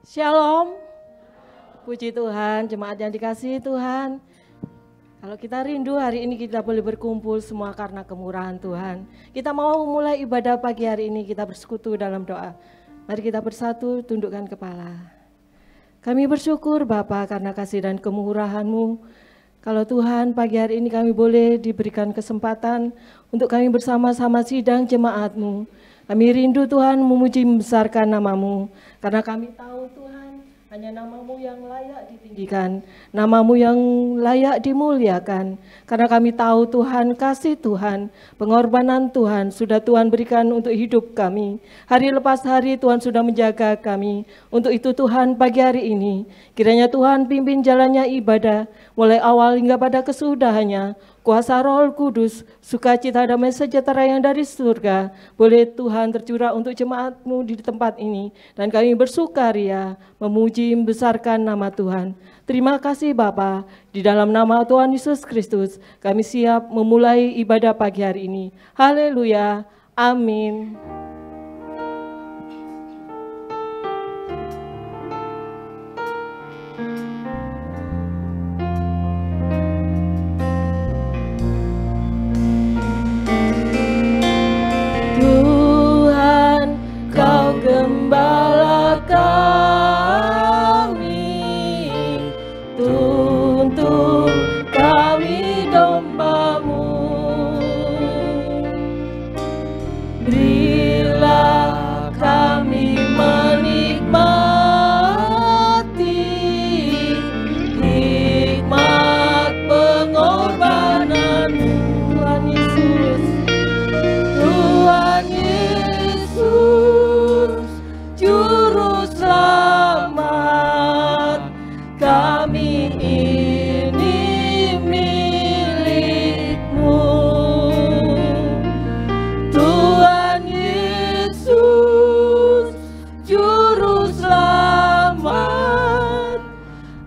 Shalom. Puji Tuhan, jemaat yang dikasihi Tuhan. Kalau kita rindu hari ini kita boleh berkumpul semua karena kemurahan Tuhan. Kita mau mulai ibadah pagi hari ini, kita bersekutu dalam doa. Mari kita bersatu, tundukkan kepala. Kami bersyukur Bapa karena kasih dan kemurahan-Mu. Kalau Tuhan pagi hari ini kami boleh diberikan kesempatan untuk kami bersama-sama sidang jemaat-Mu. Kami rindu Tuhan memuji membesarkan nama-Mu, karena kami tahu Tuhan hanya nama-Mu yang layak ditinggikan, nama-Mu yang layak dimuliakan. Karena kami tahu Tuhan, kasih Tuhan, pengorbanan Tuhan sudah Tuhan berikan untuk hidup kami. Hari lepas hari Tuhan sudah menjaga kami. Untuk itu Tuhan pagi hari ini, kiranya Tuhan pimpin jalannya ibadah, mulai awal hingga pada kesudahannya. Kuasa Roh Kudus, sukacita damai sejahtera yang dari surga, boleh Tuhan tercurah untuk jemaat-Mu di tempat ini. Dan kami bersukaria, memuji, membesarkan nama Tuhan. Terima kasih Bapa, di dalam nama Tuhan Yesus Kristus, kami siap memulai ibadah pagi hari ini. Haleluya, amin. Gembala kami, tuntun kami domba-Mu. Berilah kami menikmati hikmat pengorbanan-Mu, Tuhan Yesus. Tuhan Yesus, Juru Selamat, kami ini milik-Mu. Tuhan Yesus, Juru Selamat,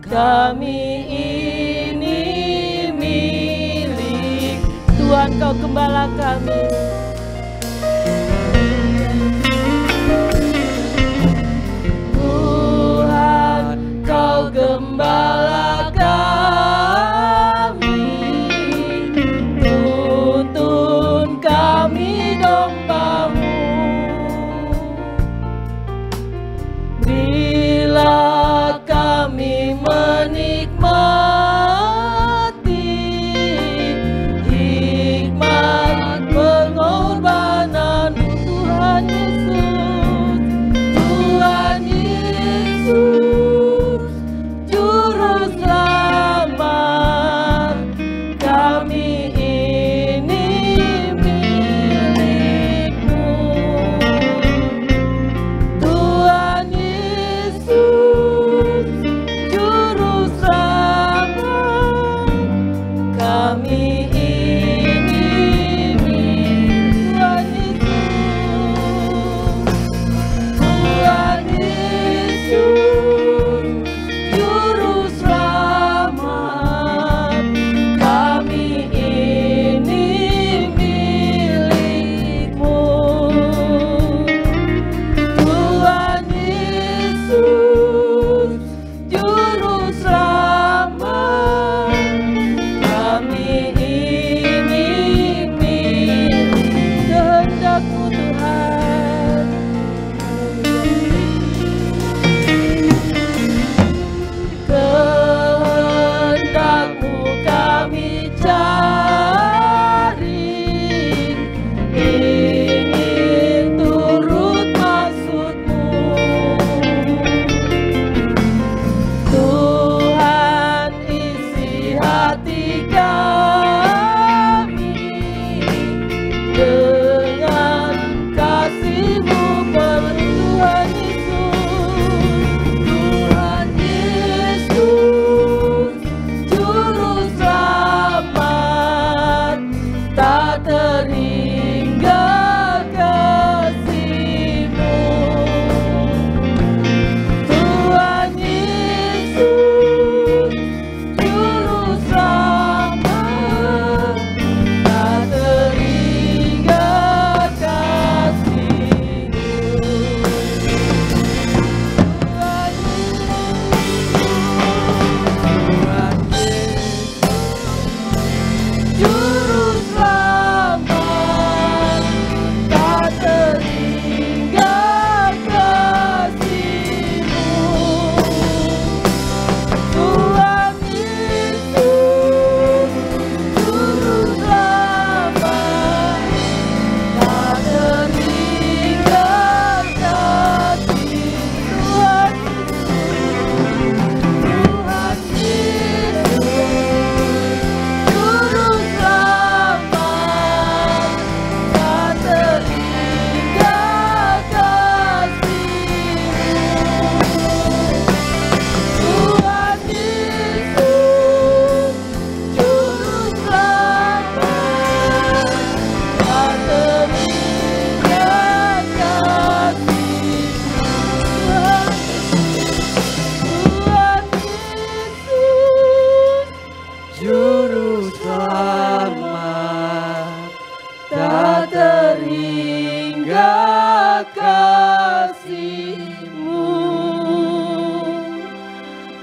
kami ini milik. Tuhan, Kau gembala kami. Gembala kami, tuntun kami domba-Mu. Bila kami menikmati hikmat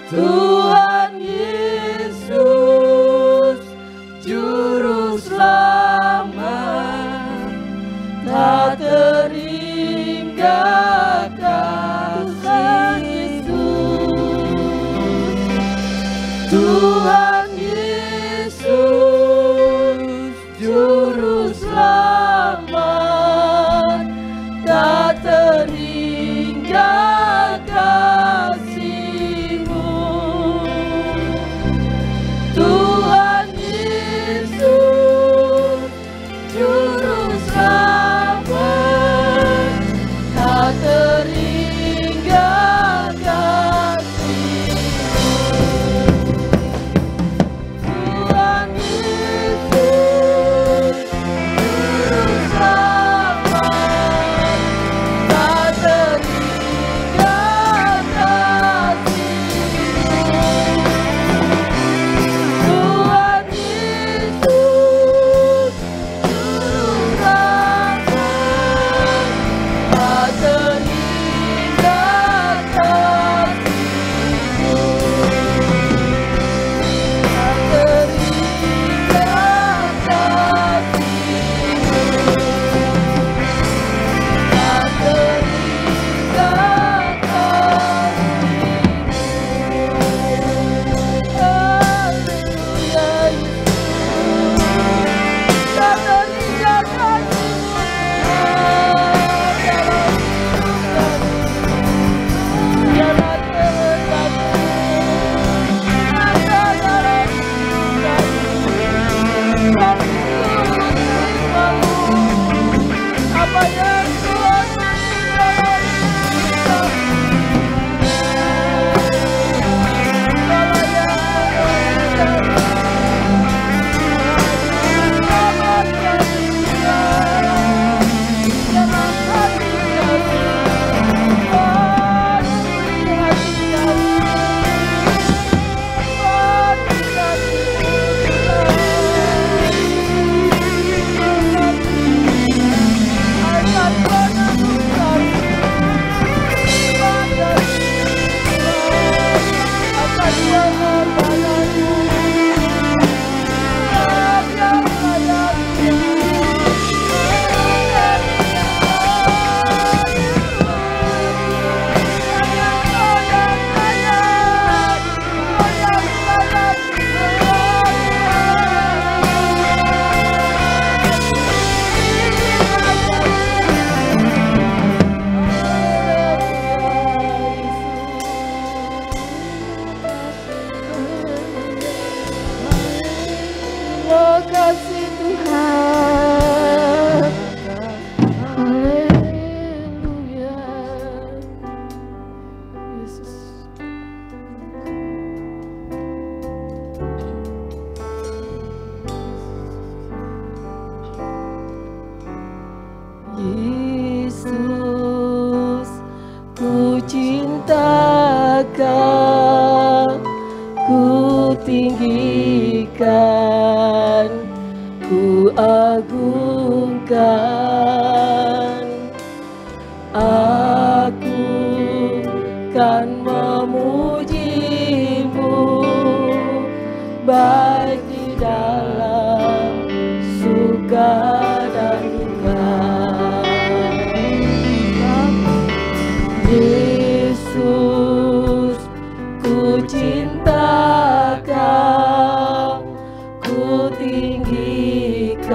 Tuhan Yesus, Juru Selamat, tak terhinggakan Tuhan Yesus. Tuhan Yesus, Juru Selamat, tak terhinggakan kasih-Mu. Tuhan Yesus, Juru Selamat, tak terhinggakan kasih-Mu. Tuhan Yesus, Juru Selamat, tak terhinggakan kasih-Mu. Tuhan Yesus, Juru Selamat, tak terhinggakan kasih-Mu. Tak terhinggakan kasih-Mu. Tak terhinggakan kasih-Mu. Haleluya Yesus, tak terhinggakan kasih-Mu dalam hidup kami. Biarlah kehendakmu nyata dalam hidup kami. Apa yang Tuhan beri dalam hidup kami. Kalau yang Tuhan selamatkan dia dalam hati kami. Penuhi hati kami. Penuhi hati kami. Akan menemukan ibadah akan jangan padamu yang sayangnya. Terima kasih Tuhan. Haleluya. Yesus. Yesus, ku cinta Kau, ku tinggikan, ku agungkan. Aku kan memuji-Mu, baik di dalam suka dan duka. Yesus, ku cinta Kau, ku tinggikan,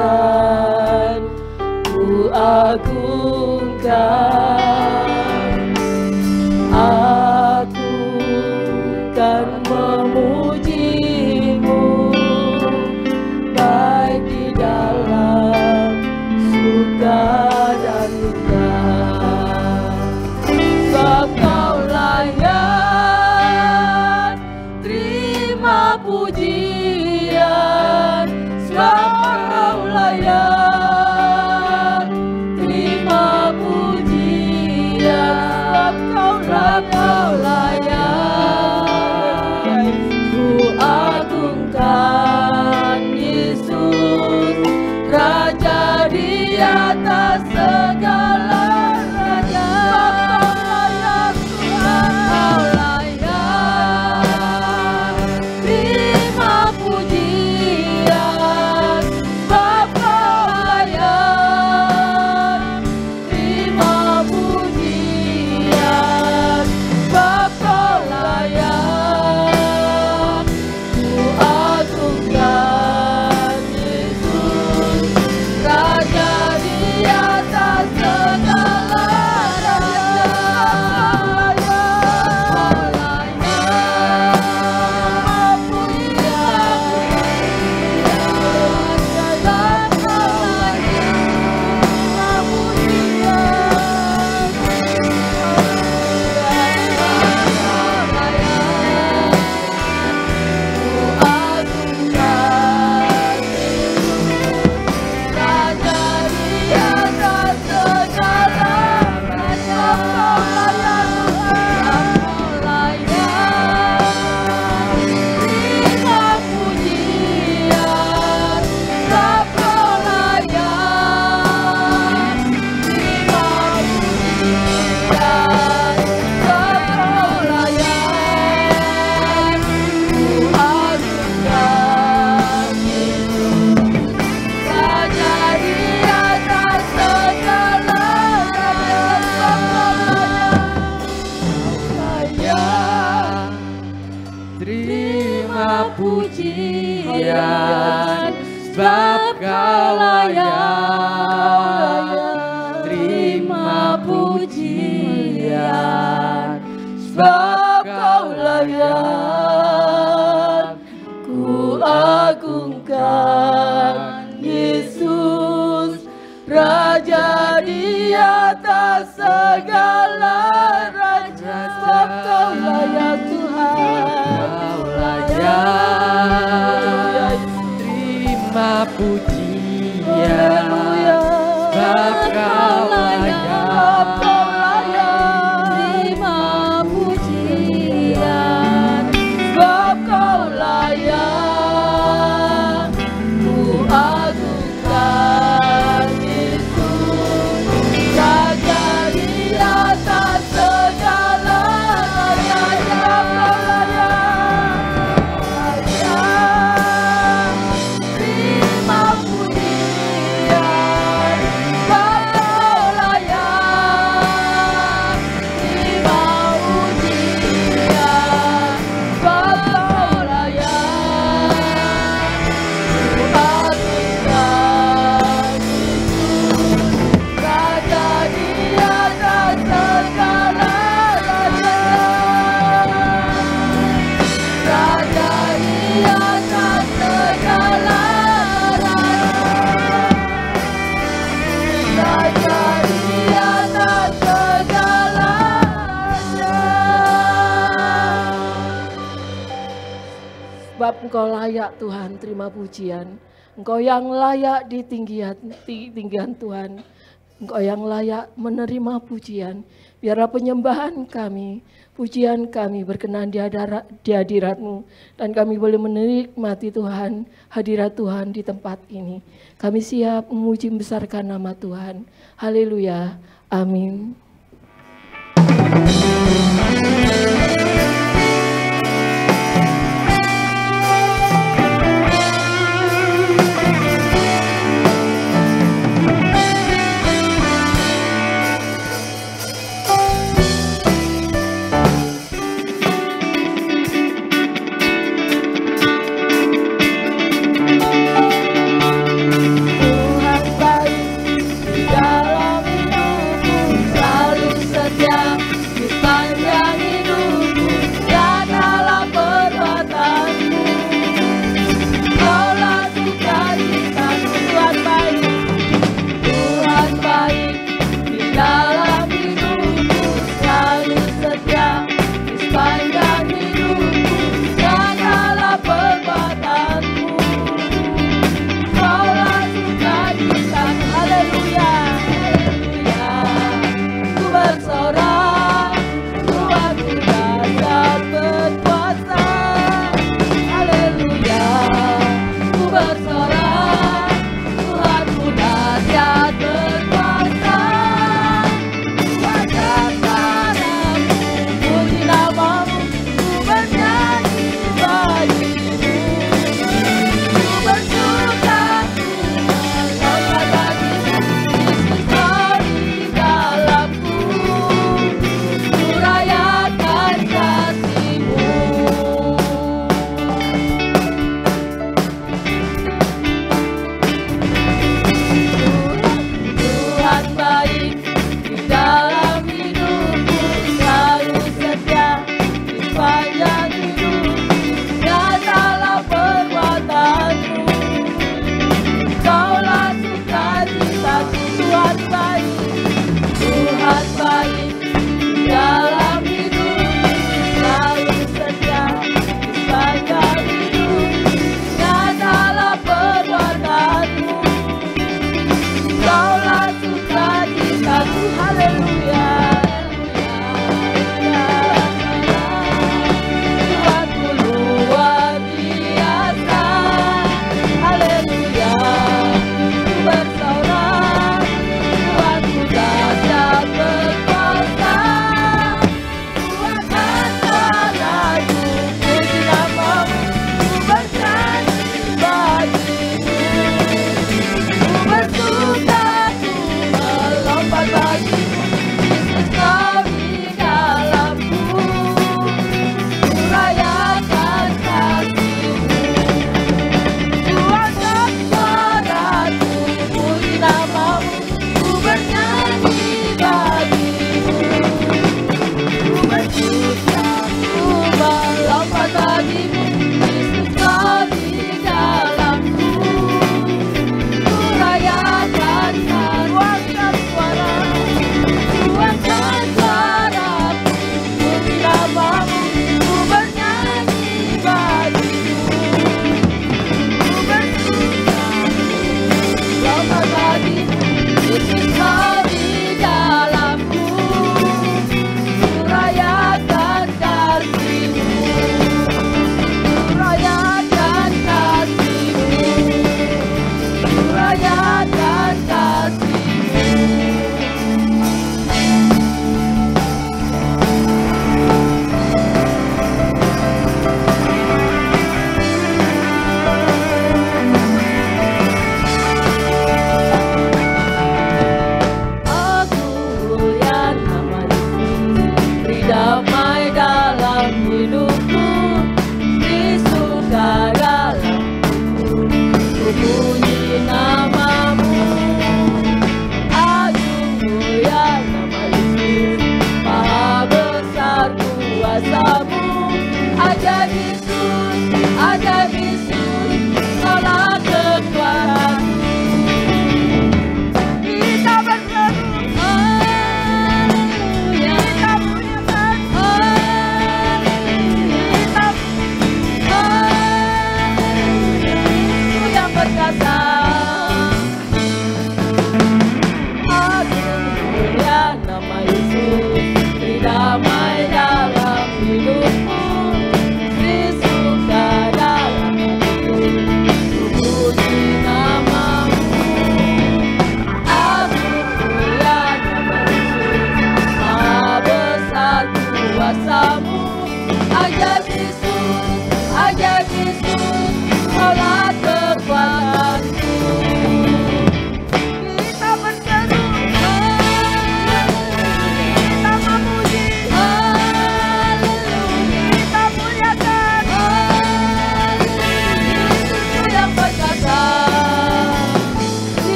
ku agungkan. Aku kan memuji-Mu, baik di dalam suka dan duka. Sebab Kau layak terima pujian, sebab Kau layak terima pujian, sebab Kau layak pujian, sebab Kau layak. Terima pujian, sebab Kau layak. Ku agungkan Yesus, Raja di atas segala raja, sebab Kau layak Tuhan. Kau layak. Terima pujian, sebab Kau layak. Terima pujian, sebab Kau layak. Ku agungkan Yesus, Raja di atas segala raja, sebab Kau layak. Terima pujian, sebab Kau layak. Terima pujian, sebab Kau layak. Ku agungkan Yesus, Raja di atas segala raja, Raja di atas segala raja, Raja di atas segala raja. Sebab Engkau layak Tuhan, terima pujian. Engkau yang layak di tinggian Tuhan. Engkau yang layak menerima pujian. Biarlah penyembahan kami, pujian kami berkenan di hadirat-Mu. Dan kami boleh menikmati Tuhan, hadirat Tuhan di tempat ini. Kami siap memuji membesarkan nama Tuhan. Haleluya. Amin. Tuhan baik di dalam hidupku, selalu setia di sepanjang hidup.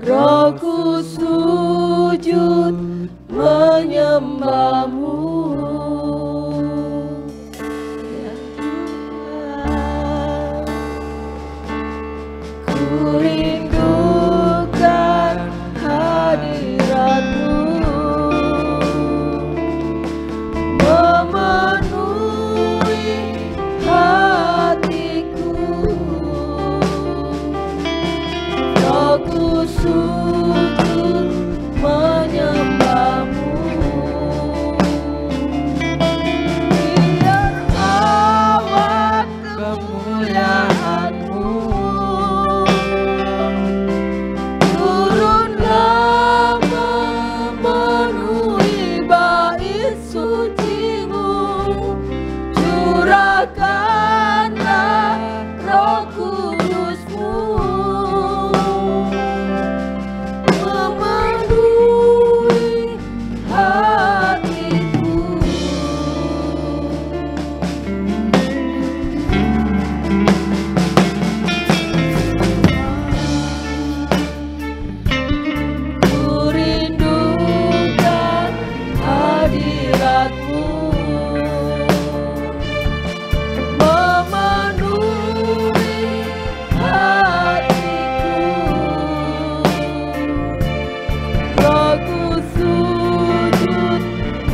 Rohku sujud menyembahmu. Ya Tuhan, ku rindukan hadirat-Mu, memenuhi hatiku. Rohku sujud menyembahmu. Biar awan kemuliaan-Mu turunlah memenuhi bait suci-Mu. Curahkanlah Roh Kudus-Mu, memenuhi hatiku. Ku rindukan hadirat-Mu, memenuhi hatiku. Rohku sujud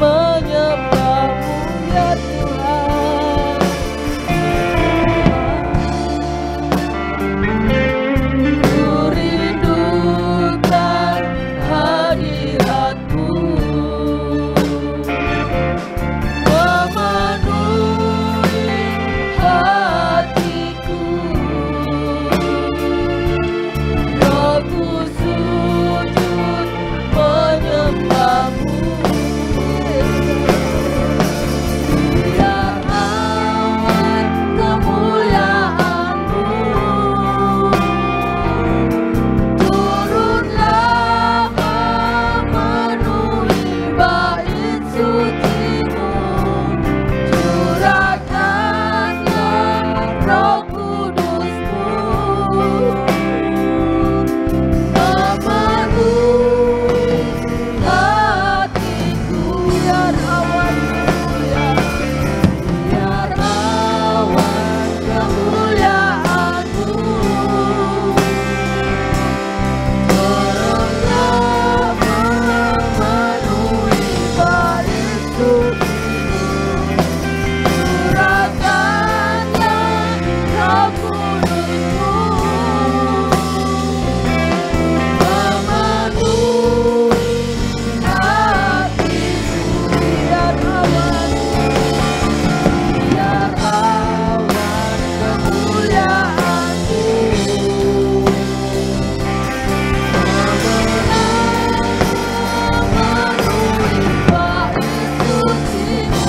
menyembahmu, ya Tuhan. Ku rindukan hadirat-Mu, memenuhi hatiku. Rohku sujud menyembahmu. Biar awan kemuliaan-Mu turunlah memenuhi bait suci-Mu. Curahkanlah Roh Kudus-Mu, memenuhi hatiku. Biar awan kemuliaan-Mu turunlah memenuhi bait suci-Mu. Curahkanlah Roh Kudus-Mu, memenuhi hatiku. Biar awan kemuliaan-Mu memenuhi bait suci-Mu.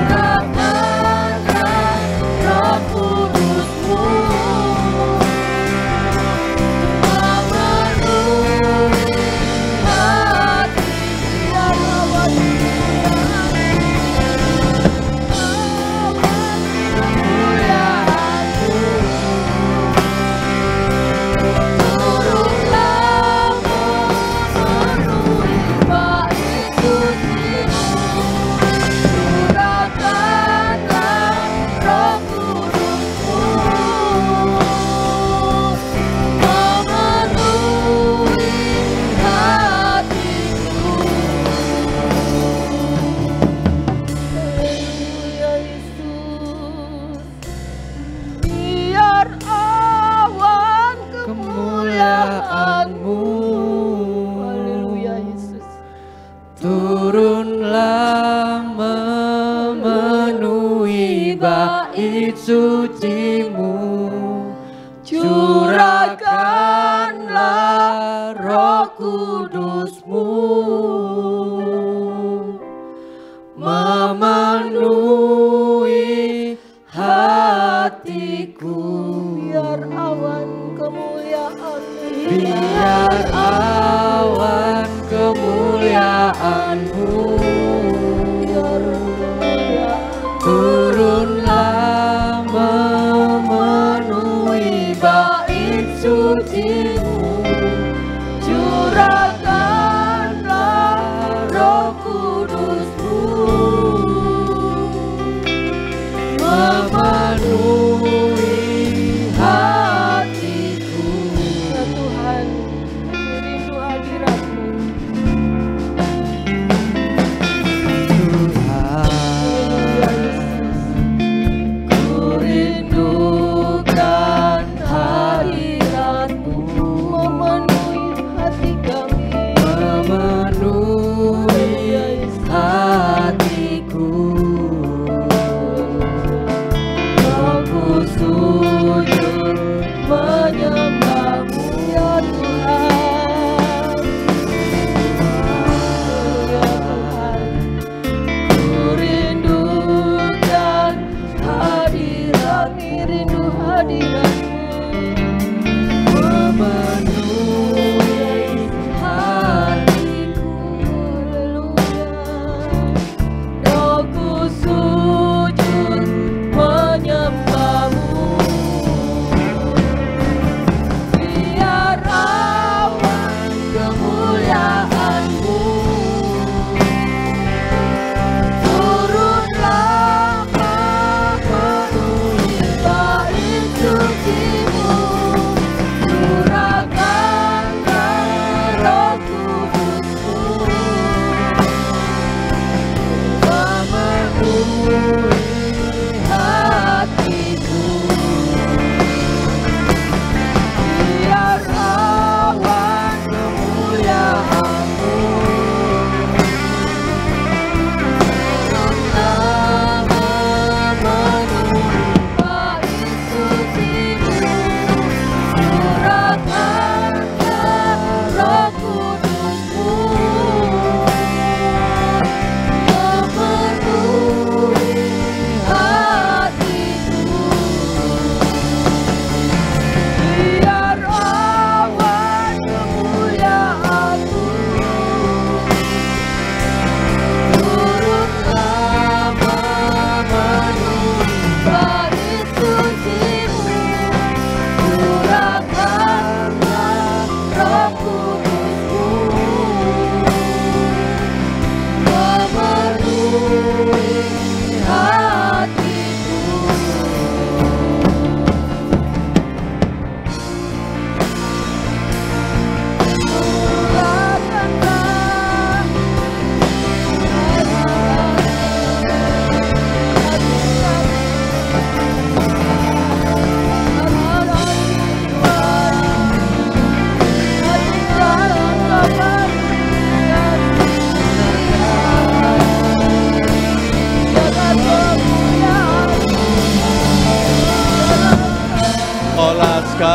Curahkanlah Roh Kudus-Mu, memenuhi hati. Biar awan kemuliaan-Mu turunlah memenuhi bait suci-Mu. Curahkanlah Roh Kudus-Mu, memenuhi hatiku. Haleluya Yesus. Biar awan kemuliaan-Mu, haleluya Yesus, Turunlah memenuhi bait suci-Mu. Curahkanlah Roh Kudus-Mu, memenuhi hatiku. biar awan kemuliaan-Mu, Biar awan kemuliaan-Mu biar kemuliaan turunlah memenuhi bait suci-Mu.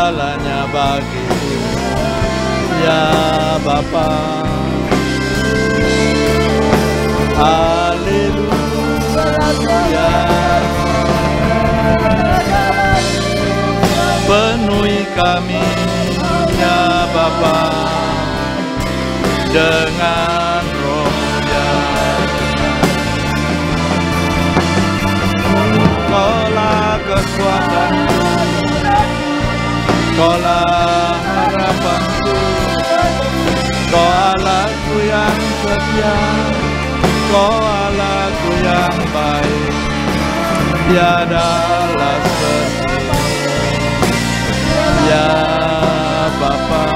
segalanya bagiku, ya Bapa. Haleluya. Penuhi kami, ya Bapa, dengan Roh-Nya. Kaulah kekuatanku, Kaulah harapanku, Kau Allahku yang setia, Kau Allahku yang baik, tiadalah seperti ya Bapa.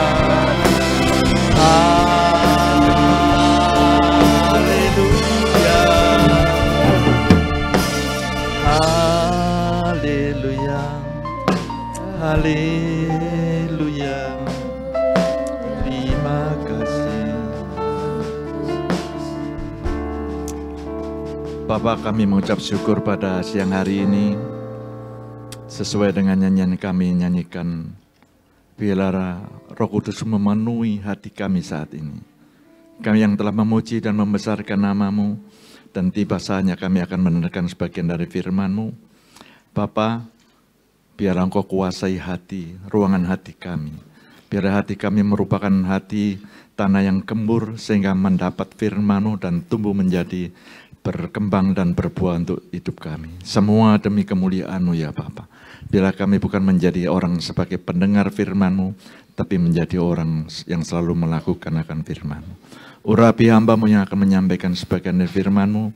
Haleluya, haleluya, haleluya. Terima kasih Bapak, kami mengucap syukur pada siang hari ini. Sesuai dengan nyanyian kami nyanyikan, biarlah Roh Kudus memenuhi hati kami saat ini. Kami yang telah memuji dan membesarkan nama-Mu, dan tiba saatnya kami akan mendengarkan sebagian dari firman-Mu. Bapa, biarlah Engkau kuasai hati, ruangan hati kami. Biarlah hati kami merupakan hati tanah yang gembur, sehingga mendapat firman-Mu dan tumbuh menjadi berkembang dan berbuah untuk hidup kami. Semua demi kemuliaan-Mu ya Bapa. Biarlah kami bukan menjadi orang sebagai pendengar firman-Mu, tapi menjadi orang yang selalu melakukan akan firman-Mu. Urapi hamba-Mu yang akan menyampaikan sebagian dari firman-Mu.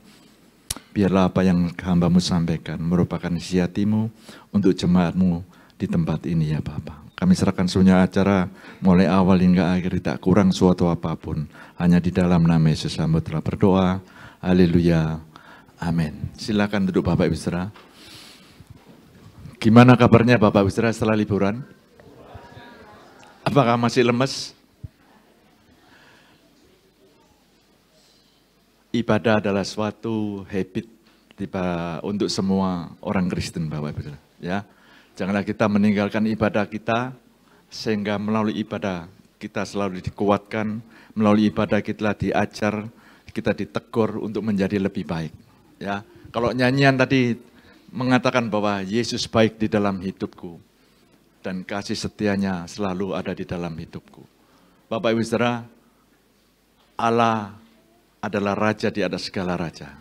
Biarlah apa yang hamba-Mu sampaikan merupakan isi hati-Mu untuk jemaat-Mu di tempat ini ya Bapa. Kami serahkan semuanya acara mulai awal hingga akhir, tak kurang suatu apapun. Hanya di dalam nama Yesus hamba telah berdoa. Haleluya. Amin. Silakan duduk Bapak Ibu Saudara. Gimana kabarnya Bapak Ibu Saudara setelah liburan? Apakah masih lemes? Ibadah adalah suatu habit untuk semua orang Kristen Bapak Ibu Saudara. Ya. Janganlah kita meninggalkan ibadah kita, sehingga melalui ibadah kita selalu dikuatkan, melalui ibadah kita diajar, kita ditegur untuk menjadi lebih baik. Ya, kalau nyanyian tadi mengatakan bahwa Yesus baik di dalam hidupku dan kasih setianya selalu ada di dalam hidupku. Bapak Ibu Saudara, Allah adalah Raja di atas segala raja.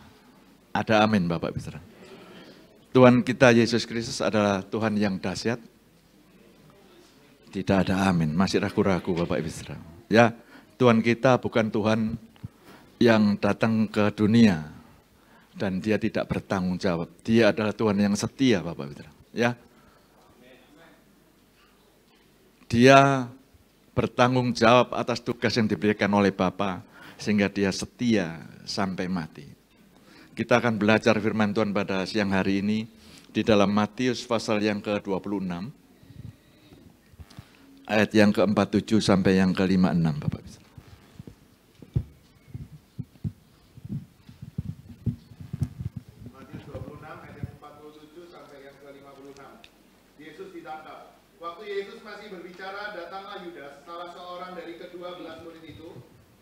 Ada amin Bapak Ibu Saudara. Tuhan kita Yesus Kristus adalah Tuhan yang dahsyat. Tidak ada amin, masih ragu-ragu Bapak Ibu Saudara. Ya, Tuhan kita bukan Tuhan yang datang ke dunia dan dia tidak bertanggung jawab. Dia adalah Tuhan yang setia Bapak Ibu. Ya. Dia bertanggung jawab atas tugas yang diberikan oleh Bapa, sehingga dia setia sampai mati. Kita akan belajar firman Tuhan pada siang hari ini di dalam Matius pasal yang ke-26 ayat yang ke-47 sampai yang ke-56 Bapak Ibu.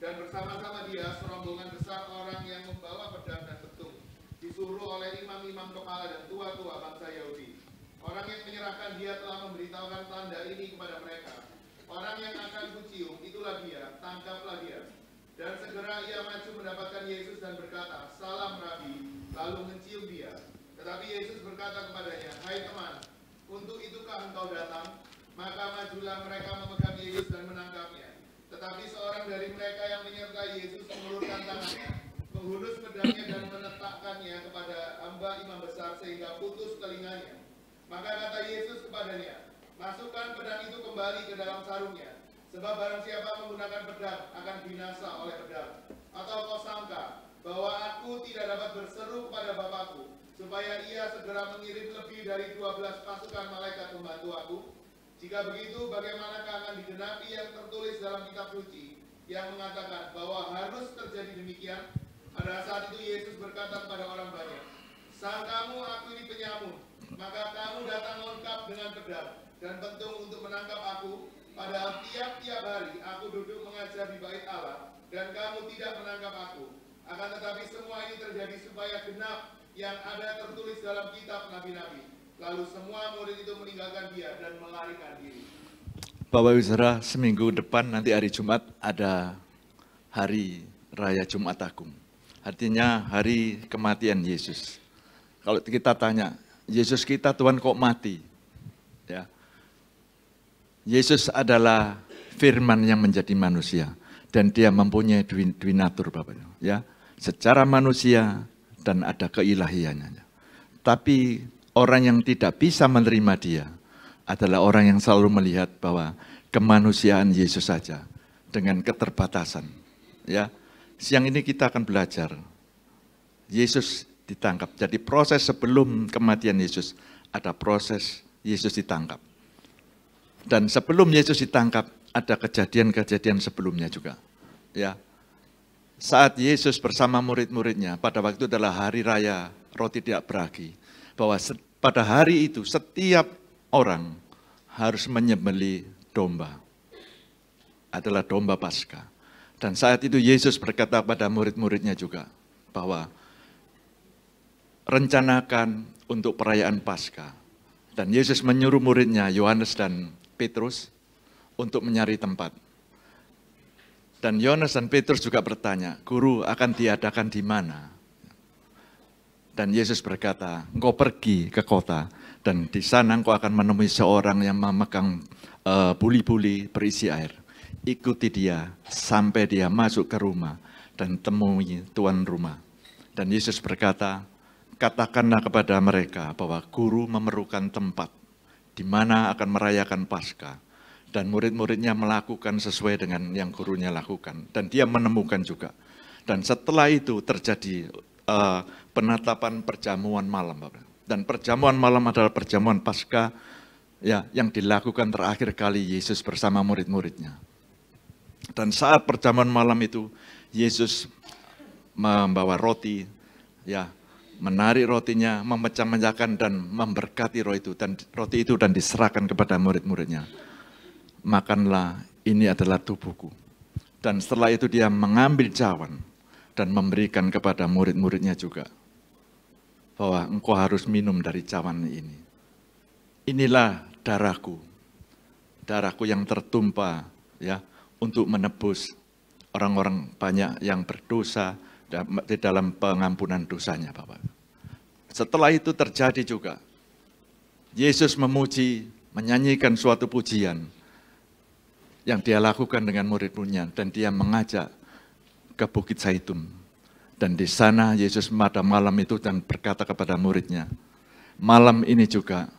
Dan bersama-sama dia serombongan besar orang yang membawa pedang dan betung, disuruh oleh imam-imam kepala dan tua-tua bangsa Yahudi. Orang yang menyerahkan dia telah memberitahukan tanda ini kepada mereka. Orang yang akan kucium, itulah dia, tangkaplah dia. Dan segera ia maju mendapatkan Yesus dan berkata, "Salam Rabi," lalu mencium dia. Tetapi Yesus berkata kepadanya, "Hai teman, untuk itukah engkau datang?" Maka majulah mereka memegang Yesus dan menangkapnya. Tetapi seorang dari mereka yang menyertai Yesus mengulurkan tangannya, menghunus pedangnya dan meletakkannya kepada hamba imam besar sehingga putus telinganya. Maka kata Yesus kepadanya, "Masukkan pedang itu kembali ke dalam sarungnya, sebab barang siapa menggunakan pedang akan binasa oleh pedang. Atau kau sangka bahwa aku tidak dapat berseru kepada Bapakku, supaya ia segera mengirim lebih dari 12 pasukan malaikat membantu aku? Jika begitu, bagaimanakah akan digenapi yang tertulis dalam kitab suci yang mengatakan bahwa harus terjadi demikian?" Pada saat itu Yesus berkata kepada orang banyak, "Sangkamu aku ini penyamun, maka kamu datang lengkap dengan pedang. dan pentung untuk menangkap aku, padahal tiap-tiap hari aku duduk mengajar di bait Allah, dan kamu tidak menangkap aku. Akan tetapi semua ini terjadi supaya genap yang ada tertulis dalam kitab nabi-nabi. Lalu semua murid itu meninggalkan dia dan melarikan diri. Bapak Ibu Saudara, seminggu depan nanti hari Jumat ada hari Raya Jumat Agung. Artinya hari kematian Yesus. Kalau kita tanya, Yesus kita Tuhan kok mati? Ya. Yesus adalah firman yang menjadi manusia dan dia mempunyai dwinatur Bapak. Ya. Secara manusia dan ada keilahiannya. Tapi orang yang tidak bisa menerima dia adalah orang yang selalu melihat bahwa kemanusiaan Yesus saja dengan keterbatasan. Ya, siang ini kita akan belajar Yesus ditangkap. Jadi proses sebelum kematian Yesus ada proses Yesus ditangkap. Dan sebelum Yesus ditangkap ada kejadian-kejadian sebelumnya juga. Ya, saat Yesus bersama murid-muridnya pada waktu itu adalah hari raya roti tidak beragi, bahwa pada hari itu setiap orang harus menyembelih domba, adalah domba Paskah. Dan saat itu Yesus berkata pada murid-muridnya juga bahwa rencanakan untuk perayaan Paskah. Dan Yesus menyuruh muridnya Yohanes dan Petrus untuk mencari tempat. Dan Yohanes dan Petrus juga bertanya, "Guru, akan diadakan di mana?" Dan Yesus berkata, "Engkau pergi ke kota dan di sana engkau akan menemui seorang yang memegang buli-buli berisi air. Ikuti dia sampai dia masuk ke rumah dan temui tuan rumah." Dan Yesus berkata, "Katakanlah kepada mereka bahwa guru memerlukan tempat di mana akan merayakan Paskah." Dan murid-muridnya melakukan sesuai dengan yang gurunya lakukan. Dan dia menemukan juga. Dan setelah itu terjadi penetapan perjamuan malam. Dan perjamuan malam adalah perjamuan Paskah ya, yang dilakukan terakhir kali Yesus bersama murid-muridnya. Dan saat perjamuan malam itu, Yesus membawa roti, ya, menarik rotinya, memecah-mecahkan dan memberkati roti itu dan diserahkan kepada murid-muridnya. "Makanlah, ini adalah tubuhku." Dan setelah itu dia mengambil cawan dan memberikan kepada murid-muridnya juga. Bahwa engkau harus minum dari cawan ini. Inilah darahku. Darahku yang tertumpah ya untuk menebus orang-orang banyak yang berdosa di dalam pengampunan dosanya, Bapak. Setelah itu terjadi juga. Yesus memuji, menyanyikan suatu pujian yang dia lakukan dengan murid-muridnya, dan dia mengajak ke Bukit Zaitun. Dan di sana Yesus pada malam itu dan berkata kepada muridnya, "Malam ini juga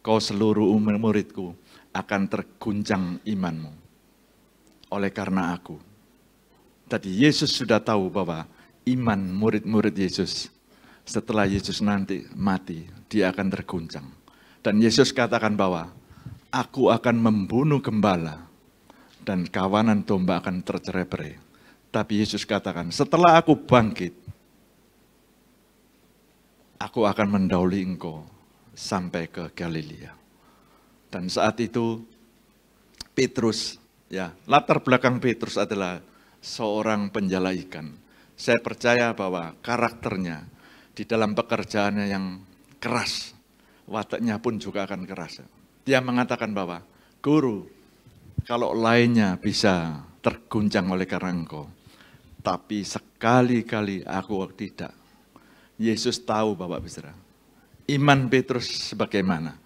kau seluruh muridku akan terguncang imanmu oleh karena aku." Tadi Yesus sudah tahu bahwa iman murid-murid Yesus setelah Yesus nanti mati, dia akan terguncang. Dan Yesus katakan bahwa "Aku akan membunuh gembala dan kawanan domba akan tercerai-berai." Tapi Yesus katakan, "Setelah aku bangkit, aku akan mendahului engkau sampai ke Galilea." Dan saat itu Petrus, ya, latar belakang Petrus adalah seorang penjala ikan. Saya percaya bahwa karakternya di dalam pekerjaannya yang keras, wataknya pun juga akan keras. Dia mengatakan bahwa, "Guru, kalau lainnya bisa terguncang oleh karena engkau, tapi sekali-kali aku tidak." Yesus tahu Bapak Saudara, iman Petrus sebagaimana.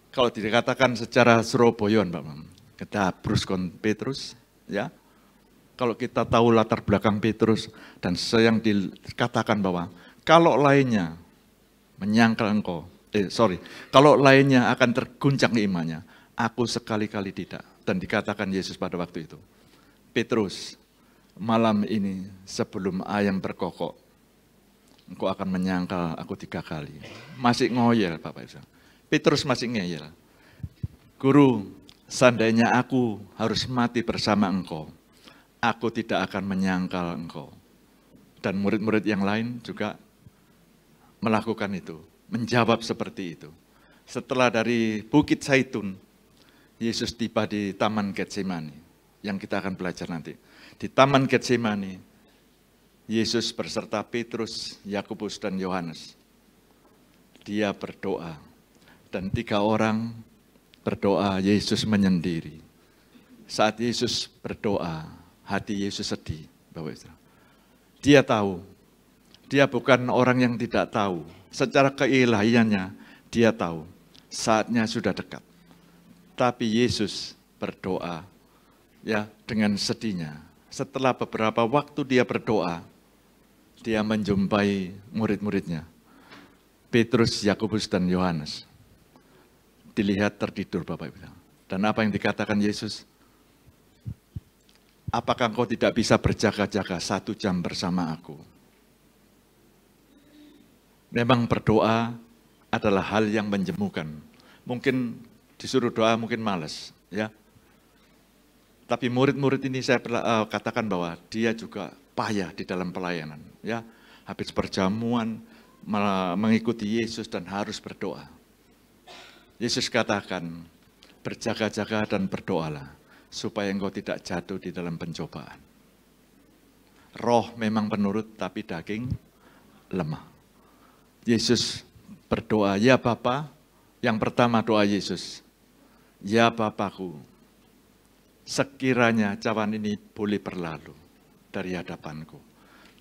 Kalau dikatakan secara Surabaya, Bapak, kita bruskon Petrus, ya. Kalau kita tahu latar belakang Petrus dan yang dikatakan bahwa kalau lainnya menyangkal engkau, kalau lainnya akan terguncang imannya, aku sekali-kali tidak. Dan dikatakan Yesus pada waktu itu, "Petrus, malam ini sebelum ayam berkokok, engkau akan menyangkal aku 3 kali." Masih ngoyel Bapak Ibu. Petrus masih ngeyel. "Guru, seandainya aku harus mati bersama engkau, aku tidak akan menyangkal engkau." Dan murid-murid yang lain juga melakukan itu, menjawab seperti itu. setelah dari Bukit Zaitun, Yesus tiba di Taman Getsemani, yang kita akan belajar nanti. Di Taman Getsemani, Yesus beserta Petrus, Yakobus, dan Yohanes. Dia berdoa, dan 3 orang berdoa, Yesus menyendiri. Saat Yesus berdoa, hati Yesus sedih, Bapak Ibu. Dia tahu, dia bukan orang yang tidak tahu. Secara keilahiannya, dia tahu saatnya sudah dekat. Tapi Yesus berdoa ya dengan sedihnya. Setelah beberapa waktu dia berdoa, dia menjumpai murid-muridnya, Petrus, Yakobus, dan Yohanes. Dilihat tertidur, Bapak Ibu. Dan apa yang dikatakan Yesus? Apakah engkau tidak bisa berjaga-jaga 1 jam bersama aku? Memang berdoa adalah hal yang menjemukan. Mungkin disuruh doa mungkin malas, ya. Tapi murid-murid ini saya katakan bahwa dia juga payah di dalam pelayanan, ya. Habis perjamuan mengikuti Yesus dan harus berdoa. Yesus katakan, berjaga-jaga dan berdoalah supaya engkau tidak jatuh di dalam pencobaan. Roh memang penurut tapi daging lemah. Yesus berdoa, ya Bapa, yang pertama doa Yesus, ya Bapakku, sekiranya cawan ini boleh berlalu dari hadapanku,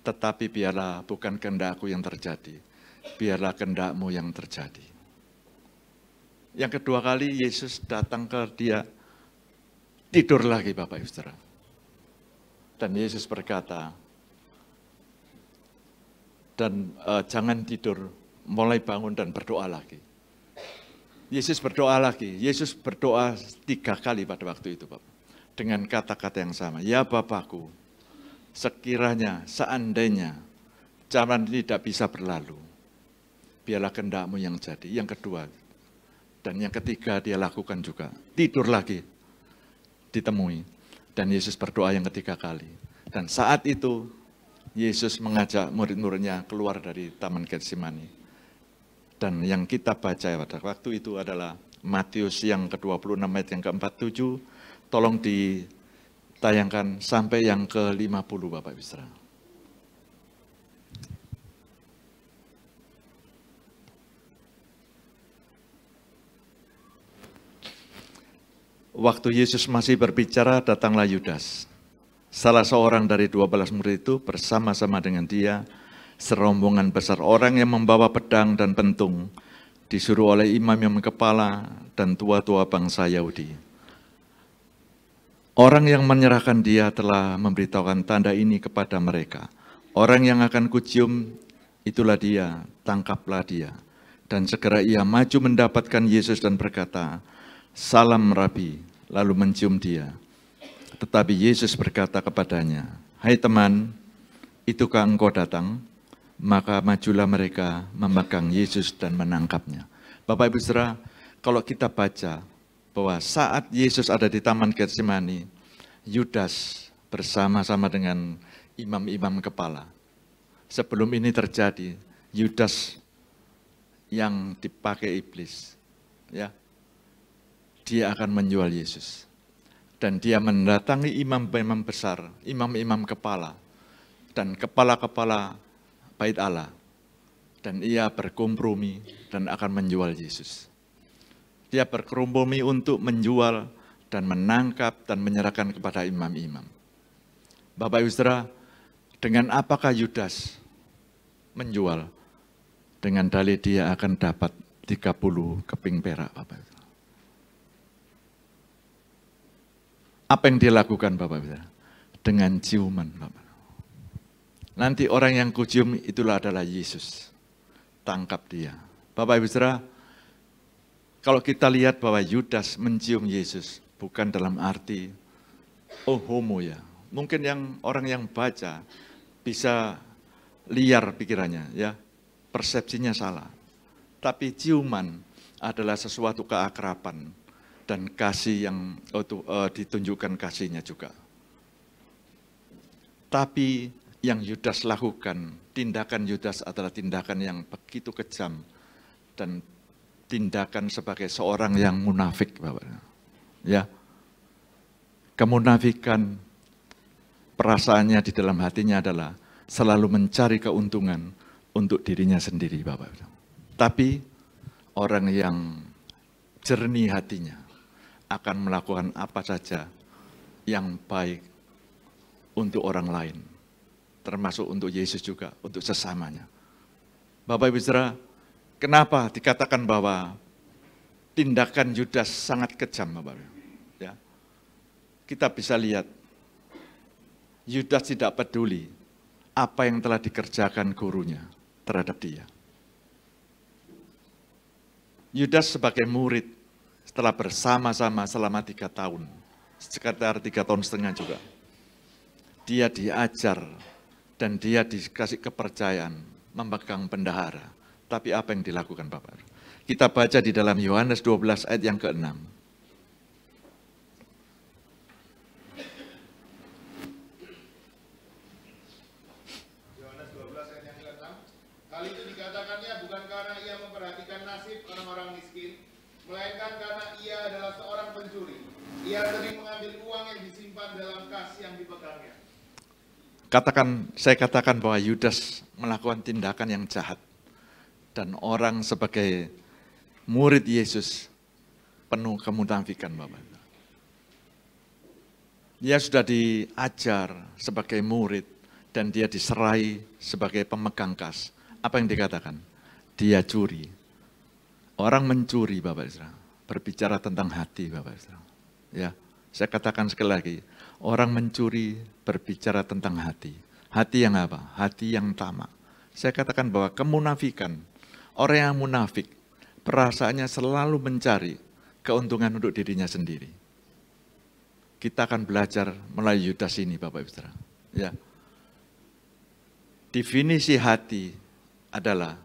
tetapi biarlah bukan kehendakku yang terjadi, biarlah kehendakmu yang terjadi. Yang kedua kali Yesus datang ke dia, tidur lagi Bapak Ibu Saudara. Dan Yesus berkata, dan jangan tidur, mulai bangun dan berdoa lagi. Yesus berdoa lagi, Yesus berdoa 3 kali pada waktu itu Bapak. Dengan kata-kata yang sama, ya Bapakku, sekiranya, seandainya, cawan ini tidak bisa berlalu, biarlah kehendakmu yang jadi. Yang kedua, dan yang ketiga dia lakukan juga, tidur lagi, ditemui. Dan Yesus berdoa yang 3 kali. Dan saat itu, Yesus mengajak murid-muridnya keluar dari Taman Getsemani. Dan yang kita baca pada waktu itu adalah Matius yang ke-26 ayat yang ke-47. Tolong ditayangkan sampai yang ke-50 Bapak Ibu Saudara. Waktu Yesus masih berbicara, datanglah Yudas. Salah seorang dari 12 murid itu bersama-sama dengan dia, serombongan besar orang yang membawa pedang dan pentung, disuruh oleh imam kepala dan tua-tua bangsa Yahudi. Orang yang menyerahkan dia telah memberitahukan tanda ini kepada mereka. Orang yang akan kucium, itulah dia, tangkaplah dia. Dan segera ia maju mendapatkan Yesus dan berkata, salam Rabi, lalu mencium dia. Tetapi Yesus berkata kepadanya, hai teman, itukah engkau datang? Maka majulah mereka memegang Yesus dan menangkapnya. Bapak Ibu Saudara, kalau kita baca bahwa saat Yesus ada di Taman Getsemani, Yudas bersama-sama dengan imam-imam kepala. Sebelum ini terjadi, Yudas yang dipakai iblis, ya, dia akan menjual Yesus. Dan dia mendatangi imam-imam besar, imam-imam kepala, dan kepala-kepala bait Allah. Dan ia berkompromi dan akan menjual Yesus. Dia berkompromi untuk menjual dan menangkap dan menyerahkan kepada imam-imam. Bapak Ibu Saudara, dengan apakah Yudas menjual? Dengan dalih dia akan dapat 30 keping perak, Bapak Ibu. Apa yang dia lakukan Bapak Ibu? Dengan ciuman Bapak. Nanti orang yang kucium itulah adalah Yesus. Tangkap dia. Bapak Ibu Saudara, kalau kita lihat bahwa Yudas mencium Yesus bukan dalam arti oh homo ya. Mungkin orang yang baca bisa liar pikirannya ya. Persepsinya salah. Tapi ciuman adalah sesuatu keakraban dan kasih yang ditunjukkan kasihnya juga. Tapi yang Yudas lakukan, tindakan Yudas adalah tindakan yang begitu kejam dan tindakan sebagai seorang yang munafik, Bapak. Ya. Kemunafikan perasaannya di dalam hatinya adalah selalu mencari keuntungan untuk dirinya sendiri, Bapak. Tapi orang yang jernih hatinya akan melakukan apa saja yang baik untuk orang lain, termasuk untuk Yesus juga, untuk sesamanya. Bapak Ibu Saudara, kenapa dikatakan bahwa tindakan Yudas sangat kejam, Bapak Ibu? Ya. Kita bisa lihat, Yudas tidak peduli apa yang telah dikerjakan gurunya terhadap dia. Yudas sebagai murid setelah bersama-sama selama 3 tahun, sekitar 3,5 tahun juga, dia diajar dan dia dikasih kepercayaan memegang bendahara. Tapi apa yang dilakukan Bapak? Kita baca di dalam Yohanes 12 ayat yang ke-6. Yohanes 12 ayat yang ke-6. Hal itu dikatakannya bukan karena ia memperhatikan nasib orang-orang miskin, melainkan karena ia adalah seorang pencuri. Ia sering mengambil uang yang disimpan dalam kas yang dipegangnya. Saya katakan bahwa Yudas melakukan tindakan yang jahat. Dan orang sebagai murid Yesus penuh kemunafikan, Bapak. Dia sudah diajar sebagai murid dan dia diserai sebagai pemegang kas. Apa yang dikatakan? Dia curi. Orang mencuri, Bapak Israel. Berbicara tentang hati, Bapak Israel. Ya, saya katakan sekali lagi, orang mencuri berbicara tentang hati. Hati yang apa? Hati yang tamak. Saya katakan bahwa kemunafikan, orang yang munafik, perasaannya selalu mencari keuntungan untuk dirinya sendiri. Kita akan belajar melalui Yudas ini, Bapak Ibu Saudara. Ya. Definisi hati adalah,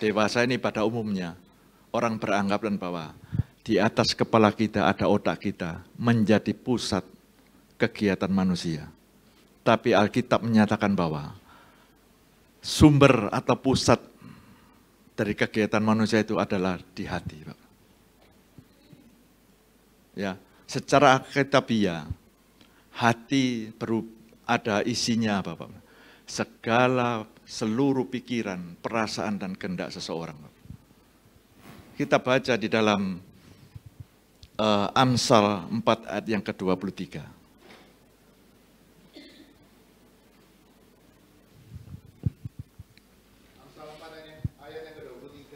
dewasa ini pada umumnya, orang beranggapan bahwa di atas kepala kita ada otak kita menjadi pusat kegiatan manusia. Tapi Alkitab menyatakan bahwa sumber atau pusat dari kegiatan manusia itu adalah di hati. Ya, secara alkitabiah, hati ada isinya apa, Pak? Seluruh pikiran, perasaan dan kehendak seseorang. Kita baca di dalam Amsal 4 ayat yang ke-23. Amsal 4 ayat yang ke-23.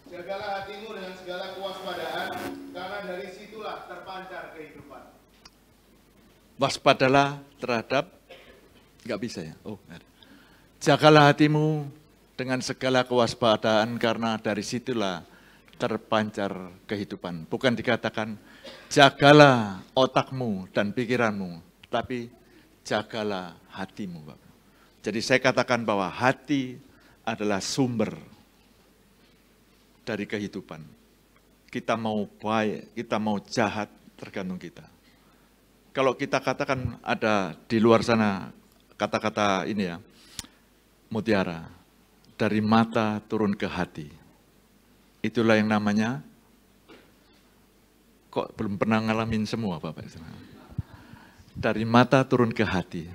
Jagalah hatimu dengan segala kewaspadaan, karena dari situlah terpancar kehidupan. Waspadalah terhadap, nggak bisa ya? Oh, jagalah hatimu dengan segala kewaspadaan, karena dari situlah terpancar kehidupan. Bukan dikatakan jagalah otakmu dan pikiranmu, tapi jagalah hatimu, Bapak. Jadi saya katakan bahwa hati adalah sumber dari kehidupan. Kita mau baik, kita mau jahat, tergantung kita. Kalau kita katakan ada di luar sana kata-kata ini ya, mutiara, dari mata turun ke hati. Itulah yang namanya, kok belum pernah ngalamin semua Bapak. Dari mata turun ke hati,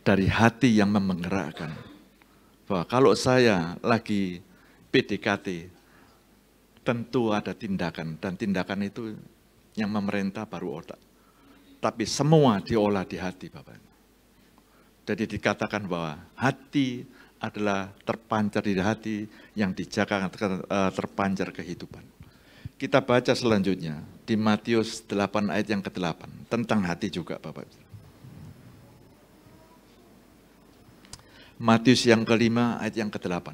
dari hati yang menggerakkan. Bahwa kalau saya lagi PDKT, tentu ada tindakan, dan tindakan itu yang memerintah baru otak. Tapi semua diolah di hati Bapak. Jadi dikatakan bahwa hati adalah terpancar di hati, yang dijaga terpancar kehidupan. Kita baca selanjutnya di Matius 8 ayat yang ke-8 tentang hati juga Bapak. Matius yang ke-5 ayat yang ke-8.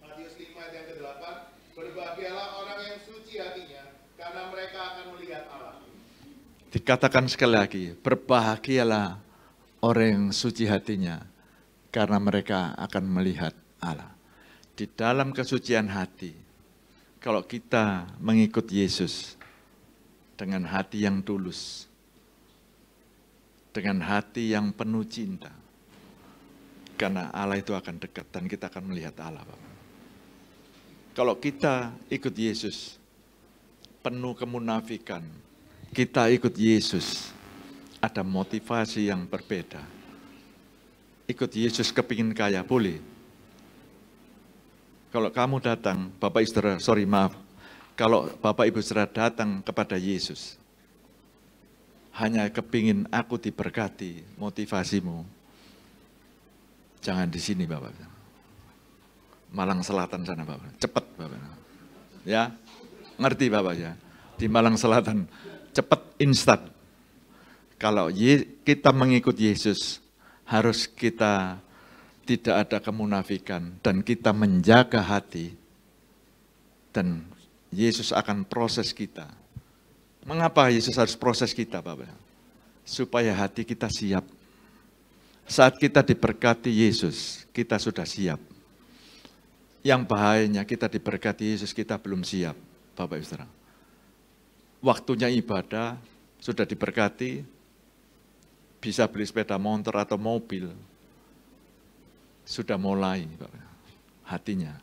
Matius 5 ayat yang ke-8. Berbahagialah orang yang suci hatinya, karena mereka akan melihat Allah. Dikatakan sekali lagi, berbahagialah orang yang suci hatinya, karena mereka akan melihat Allah. Di dalam kesucian hati, kalau kita mengikut Yesus dengan hati yang tulus, dengan hati yang penuh cinta, Karena Allah itu akan dekat dan kita akan melihat Allah, Bapak. Kalau kita ikut Yesus, penuh kemunafikan, kita ikut Yesus, ada motivasi yang berbeda. Ikut Yesus kepingin kaya, boleh. Kalau kamu datang, Bapak Saudara, kalau Bapak Ibu Saudara datang kepada Yesus, hanya kepingin aku diberkati, motivasimu, jangan di sini Bapak. Malang Selatan sana Bapak, cepat Bapak. Ya, ngerti Bapak ya, di Malang Selatan, cepat, instan. Kalau kita mengikut Yesus, harus kita tidak ada kemunafikan dan kita menjaga hati dan Yesus akan proses kita. Mengapa Yesus harus proses kita, Bapak? Supaya hati kita siap. Saat kita diberkati Yesus, kita sudah siap. Yang bahayanya kita diberkati Yesus, kita belum siap, Bapak Ibu Saudara. Waktunya ibadah, sudah diberkati, bisa beli sepeda motor atau mobil, sudah mulai hatinya.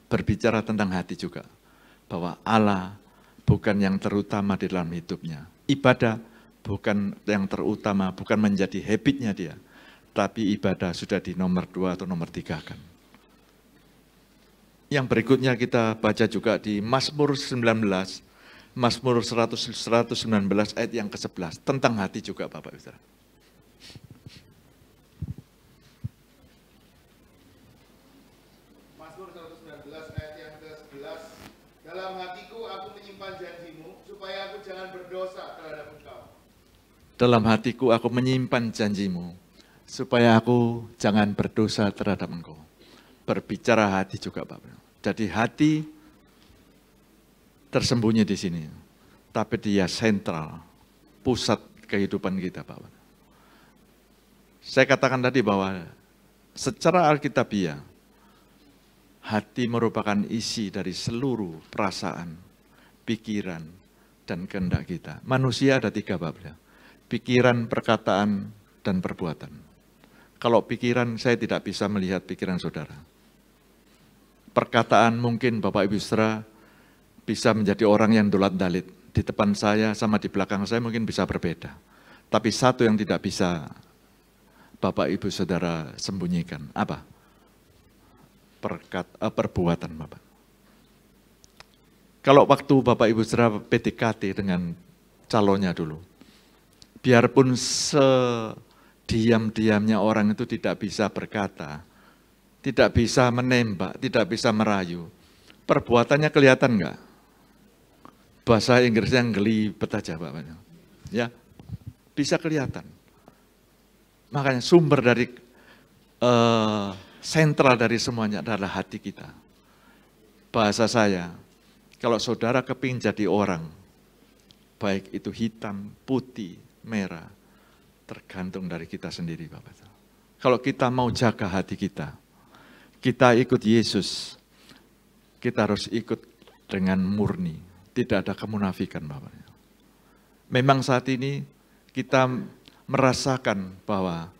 Berbicara tentang hati juga, bahwa Allah bukan yang terutama di dalam hidupnya. Ibadah bukan yang terutama, bukan menjadi habitnya dia, tapi ibadah sudah di nomor 2 atau nomor 3 kan. Yang berikutnya kita baca juga di Mazmur 19, Mazmur 119 ayat yang ke-11, tentang hati juga Bapak Ibu Saudara. Mazmur 119 ayat yang ke-11, dalam hatiku aku menyimpan janjimu, supaya aku jangan berdosa terhadap engkau. Dalam hatiku aku menyimpan janjimu, supaya aku jangan berdosa terhadap engkau. Berbicara hati juga Bapak. Jadi hati tersembunyi di sini, tapi dia sentral, pusat kehidupan kita Bapak. Saya katakan tadi bahwa secara alkitabiah, hati merupakan isi dari seluruh perasaan, pikiran, dan kehendak kita. Manusia ada 3 Bapak. Pikiran, perkataan, dan perbuatan. Kalau pikiran, saya tidak bisa melihat pikiran saudara. Perkataan mungkin Bapak Ibu Saudara bisa menjadi orang yang dolat-dalit. Di depan saya sama di belakang saya mungkin bisa berbeda. Tapi satu yang tidak bisa Bapak Ibu Saudara sembunyikan. Apa? Perbuatan Bapak. Kalau waktu Bapak Ibu Saudara PDKT dengan calonnya dulu, biarpun sediam-diamnya orang itu tidak bisa berkata, tidak bisa menembak, tidak bisa merayu, perbuatannya kelihatan enggak? Bahasa Inggrisnya ngelibet aja Bapak. Ya, bisa kelihatan. Makanya sumber dari sentral dari semuanya adalah hati kita. Bahasa saya, kalau saudara kepingin jadi orang, baik itu hitam, putih, merah, tergantung dari kita sendiri Bapak. Kalau kita mau jaga hati kita ikut Yesus, kita harus ikut dengan murni, tidak ada kemunafikan Bapak. Memang saat ini kita merasakan bahwa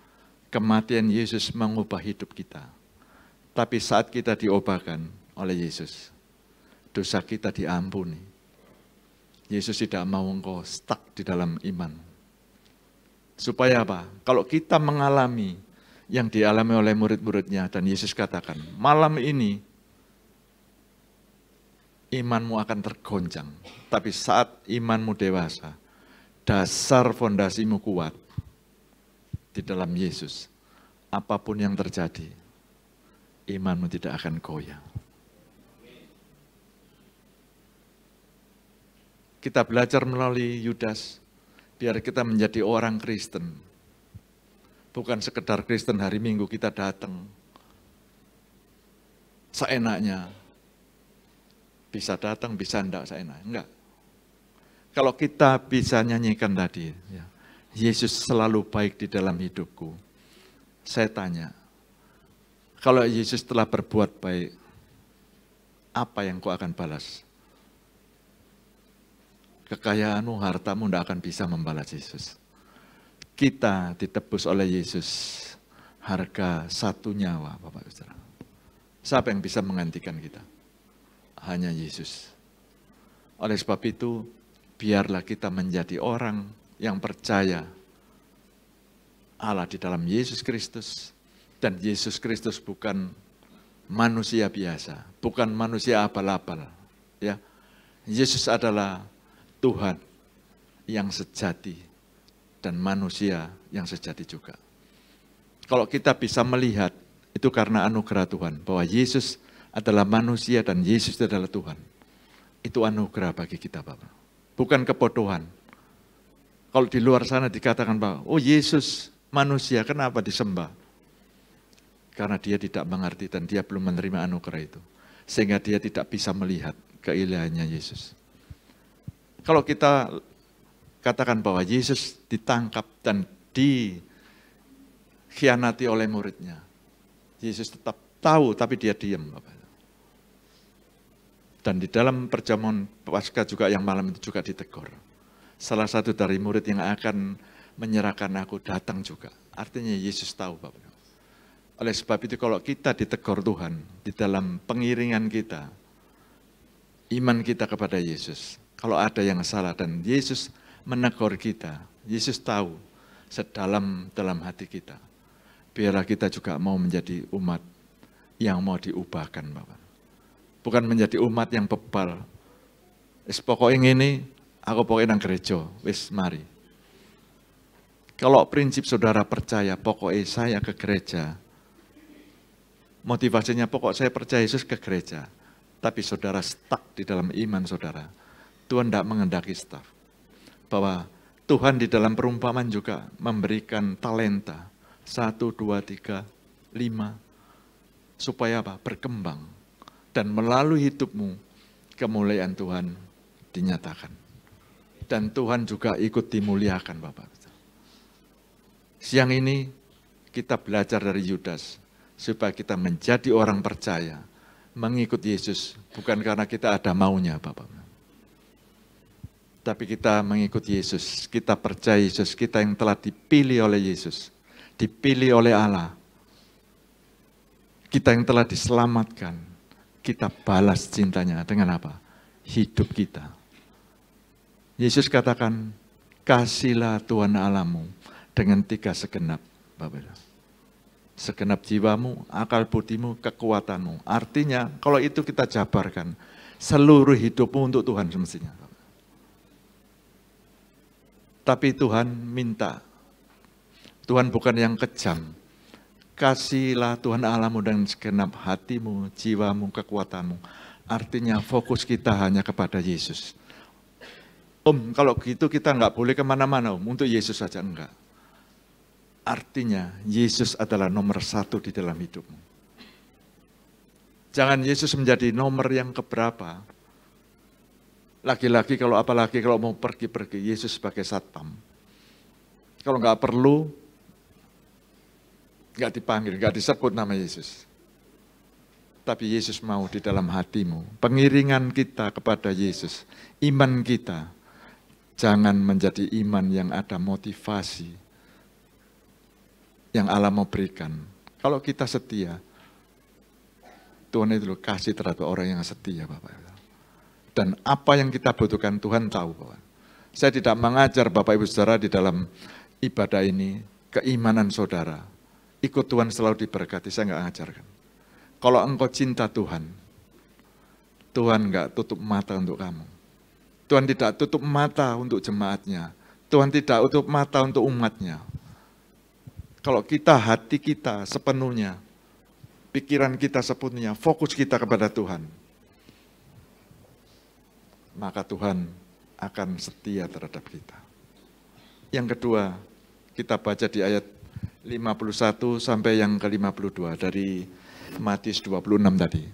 kematian Yesus mengubah hidup kita. Tapi saat kita diubahkan oleh Yesus, dosa kita diampuni. Yesus tidak mau engkau stuck di dalam iman. Supaya apa? Kalau kita mengalami yang dialami oleh murid-muridnya, dan Yesus katakan, malam ini imanmu akan tergoncang. Tapi saat imanmu dewasa, dasar fondasimu kuat di dalam Yesus, apapun yang terjadi, imanmu tidak akan goyah. Kita belajar melalui Yudas, biar kita menjadi orang Kristen. Bukan sekedar Kristen hari Minggu kita datang, seenaknya. Bisa datang, bisa enggak seenaknya. Enggak. Kalau kita bisa nyanyikan tadi, ya, Yesus selalu baik di dalam hidupku. Saya tanya, kalau Yesus telah berbuat baik, apa yang kau akan balas? Kekayaanmu, hartamu tidak akan bisa membalas Yesus. Kita ditebus oleh Yesus harga satu nyawa, Bapak Ibu Saudara. Siapa yang bisa menggantikan kita? Hanya Yesus. Oleh sebab itu, biarlah kita menjadi orang yang percaya Allah di dalam Yesus Kristus. Dan Yesus Kristus bukan manusia biasa, bukan manusia abal-abal. Ya, Yesus adalah Tuhan yang sejati dan manusia yang sejati juga. Kalau kita bisa melihat, itu karena anugerah Tuhan, bahwa Yesus adalah manusia dan Yesus adalah Tuhan. Itu anugerah bagi kita, Bapak. Bukan kebodohan. Kalau di luar sana dikatakan bahwa, oh Yesus manusia, kenapa disembah? Karena dia tidak mengerti dan dia belum menerima anugerah itu. Sehingga dia tidak bisa melihat keilahiannya Yesus. Kalau kita katakan bahwa Yesus ditangkap dan dikhianati oleh muridnya, Yesus tetap tahu tapi dia diam, Bapak. Dan di dalam perjamuan Paskah juga yang malam itu juga ditegur. Salah satu dari murid yang akan menyerahkan aku datang juga. Artinya Yesus tahu, Bapak. Oleh sebab itu kalau kita ditegur Tuhan di dalam pengiringan kita, iman kita kepada Yesus, kalau ada yang salah dan Yesus menegur kita, Yesus tahu sedalam hati kita. Biarlah kita juga mau menjadi umat yang mau diubahkan, Bapak. Bukan menjadi umat yang bebal. Wis pokoknya ini, aku pokoknya nang gereja, wis mari. Kalau prinsip saudara percaya, pokoknya saya ke gereja, motivasinya pokok saya percaya Yesus ke gereja, tapi saudara stuck di dalam iman saudara, Tuhan tidak mengendaki staff. Bahwa Tuhan di dalam perumpamaan juga memberikan talenta, 1, 2, 3, 5, supaya apa? Berkembang. Dan melalui hidupmu, kemuliaan Tuhan dinyatakan. Dan Tuhan juga ikut dimuliakan, Bapak. Siang ini kita belajar dari Yudas, supaya kita menjadi orang percaya, mengikut Yesus, bukan karena kita ada maunya, Bapak. Tapi kita mengikut Yesus, kita percaya Yesus, kita yang telah dipilih oleh Yesus, dipilih oleh Allah. Kita yang telah diselamatkan, kita balas cintanya dengan apa? Hidup kita. Yesus katakan, kasihlah Tuhan Allahmu dengan 3 segenap, Bapak. Segenap jiwamu, akal budimu, kekuatanmu. Artinya, kalau itu kita jabarkan, seluruh hidupmu untuk Tuhan semestinya. Tapi Tuhan minta, Tuhan bukan yang kejam. Kasihlah Tuhan Allahmu dengan segenap hatimu, jiwamu, kekuatanmu. Artinya fokus kita hanya kepada Yesus. Kalau gitu kita nggak boleh kemana-mana, untuk Yesus saja enggak. Artinya Yesus adalah nomor 1 di dalam hidupmu. Jangan Yesus menjadi nomor yang keberapa. Laki-laki apalagi kalau mau pergi-pergi, Yesus sebagai satpam. Kalau nggak perlu, nggak dipanggil, nggak disebut nama Yesus. Tapi Yesus mau di dalam hatimu. Pengiringan kita kepada Yesus, iman kita, jangan menjadi iman yang ada motivasi yang Allah mau berikan. Kalau kita setia, Tuhan itu kasih terhadap orang yang setia, Bapak. Dan apa yang kita butuhkan Tuhan tahu, Bapak. Saya tidak mengajar Bapak Ibu Saudara di dalam ibadah ini, keimanan saudara. Ikut Tuhan selalu diberkati, saya nggak ngajarkan. Kalau engkau cinta Tuhan, Tuhan nggak tutup mata untuk kamu. Tuhan tidak tutup mata untuk jemaatnya. Tuhan tidak tutup mata untuk umatnya. Kalau kita, hati kita sepenuhnya, pikiran kita sepenuhnya, fokus kita kepada Tuhan, maka Tuhan akan setia terhadap kita. Yang kedua, kita baca di ayat 51 sampai yang ke-52 dari Matius 26 tadi.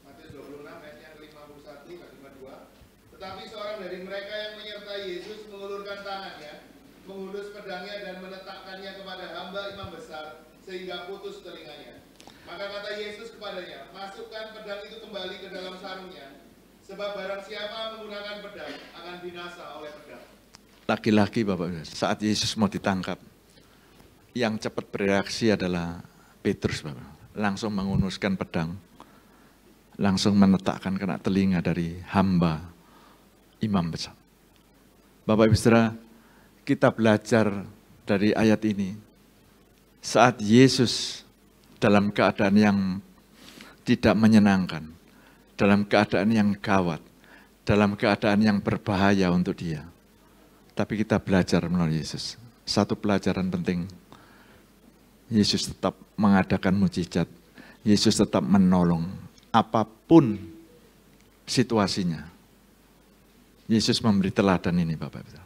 Matius 26 ayat yang 51 dan 52. Tetapi seorang dari mereka yang menyertai Yesus mengulurkan tangannya, menghunus pedangnya dan meletakkannya kepada hamba imam besar, sehingga putus telinganya. Maka kata Yesus kepadanya, masukkan pedang itu kembali ke dalam sarungnya. Sebab barang siapa menggunakan pedang akan binasa oleh pedang. Laki-laki Bapak, saat Yesus mau ditangkap, yang cepat bereaksi adalah Petrus Bapak. Langsung mengunuskan pedang, langsung menetakkan kena telinga dari hamba imam besar. Bapak Ibu Saudara, kita belajar dari ayat ini. Saat Yesus dalam keadaan yang tidak menyenangkan, dalam keadaan yang gawat, dalam keadaan yang berbahaya untuk dia. Tapi kita belajar melalui Yesus. Satu pelajaran penting, Yesus tetap mengadakan mujizat. Yesus tetap menolong apapun situasinya. Yesus memberi teladan ini Bapak Ibu.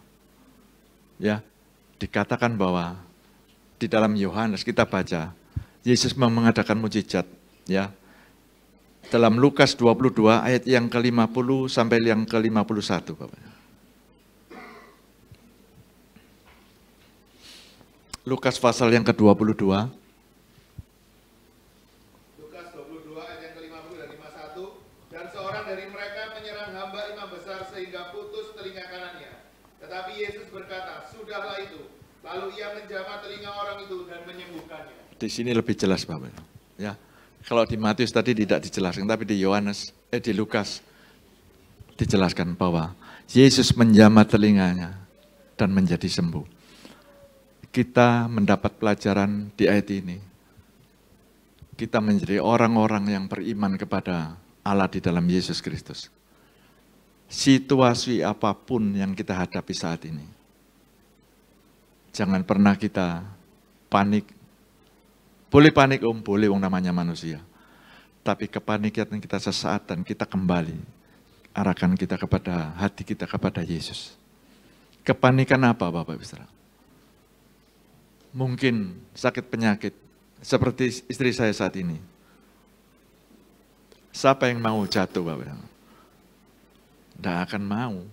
Ya, dikatakan bahwa di dalam Yohanes kita baca, Yesus mengadakan mujizat. Ya, dalam Lukas 22 ayat yang ke-50 sampai yang ke-51 Bapak. Lukas pasal yang ke-22. Lukas 22 ayat yang ke-50 dan 51. Dan seorang dari mereka menyerang hamba imam besar sehingga putus telinga kanannya. Tetapi Yesus berkata, sudahlah itu. Lalu ia menjamah telinga orang itu dan menyembuhkannya. Di sini lebih jelas Bapak. Ya. Kalau di Matius tadi tidak dijelaskan, tapi di di Lukas dijelaskan bahwa Yesus menjamah telinganya dan menjadi sembuh. Kita mendapat pelajaran di ayat ini. Kita menjadi orang-orang yang beriman kepada Allah di dalam Yesus Kristus. Situasi apapun yang kita hadapi saat ini, jangan pernah kita panik. Boleh panik boleh, namanya manusia. Tapi kepanikan kita sesaat dan kita kembali. Arahkan kita kepada hati kita kepada Yesus. Kepanikan apa Bapak Ibu Saudara? Mungkin sakit penyakit, seperti istri saya saat ini. Siapa yang mau jatuh Bapak? Tidak akan mau.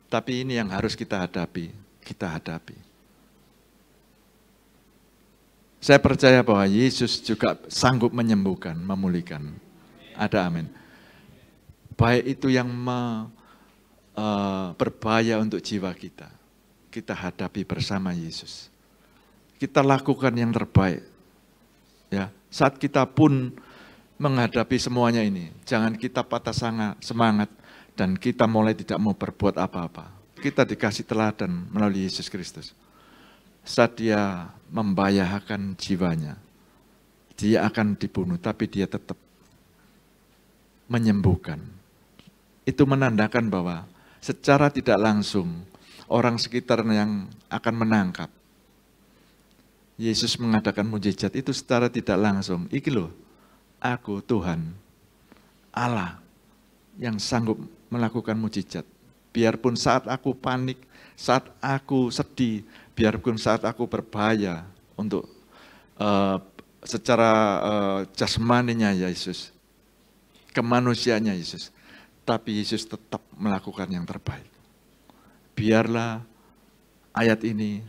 Tapi ini yang harus kita hadapi, Saya percaya bahwa Yesus juga sanggup menyembuhkan, memulihkan. Ada amin. Baik itu yang berbahaya untuk jiwa kita hadapi bersama Yesus. Kita lakukan yang terbaik. Ya, saat kita pun menghadapi semuanya ini, jangan kita patah semangat dan kita mulai tidak mau berbuat apa-apa. Kita dikasih teladan melalui Yesus Kristus. Saat dia membahayakan jiwanya, dia akan dibunuh, tapi dia tetap menyembuhkan. Itu menandakan bahwa secara tidak langsung orang sekitar yang akan menangkap. Yesus mengadakan mujizat itu secara tidak langsung. Iki loh, aku Tuhan, Allah yang sanggup melakukan mujizat. Biarpun saat aku panik, saat aku sedih, biarpun saat aku berbahaya untuk secara jasmaninya Yesus, kemanusiaannya Yesus. Tapi Yesus tetap melakukan yang terbaik. Biarlah ayat ini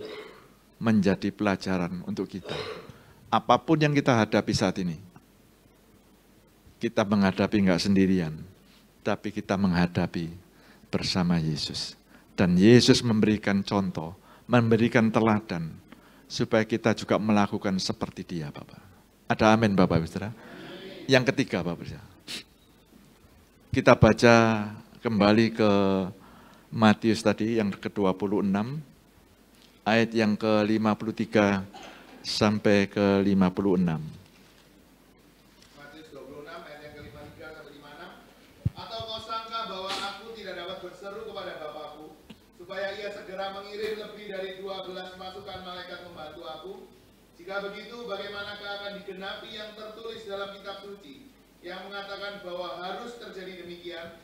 menjadi pelajaran untuk kita. Apapun yang kita hadapi saat ini, kita menghadapi enggak sendirian, tapi kita menghadapi bersama Yesus. Dan Yesus memberikan contoh, memberikan teladan, supaya kita juga melakukan seperti dia, Bapak. Ada amin, Bapak Ibu Saudara? Yang ketiga, Bapak Ibu Saudara. Kita baca kembali ke Matius tadi yang ke-26, ayat yang ke-53 sampai ke-56. Matius 26 ayat yang ke-53 sampai 56. Atau kau sangka bahwa aku tidak dapat berseru kepada Bapakku, supaya ia segera mengirim lebih dari 12 pasukan malaikat membantu aku? Jika begitu, bagaimanakah akan digenapi yang tertulis dalam kitab suci, yang mengatakan bahwa harus terjadi demikian?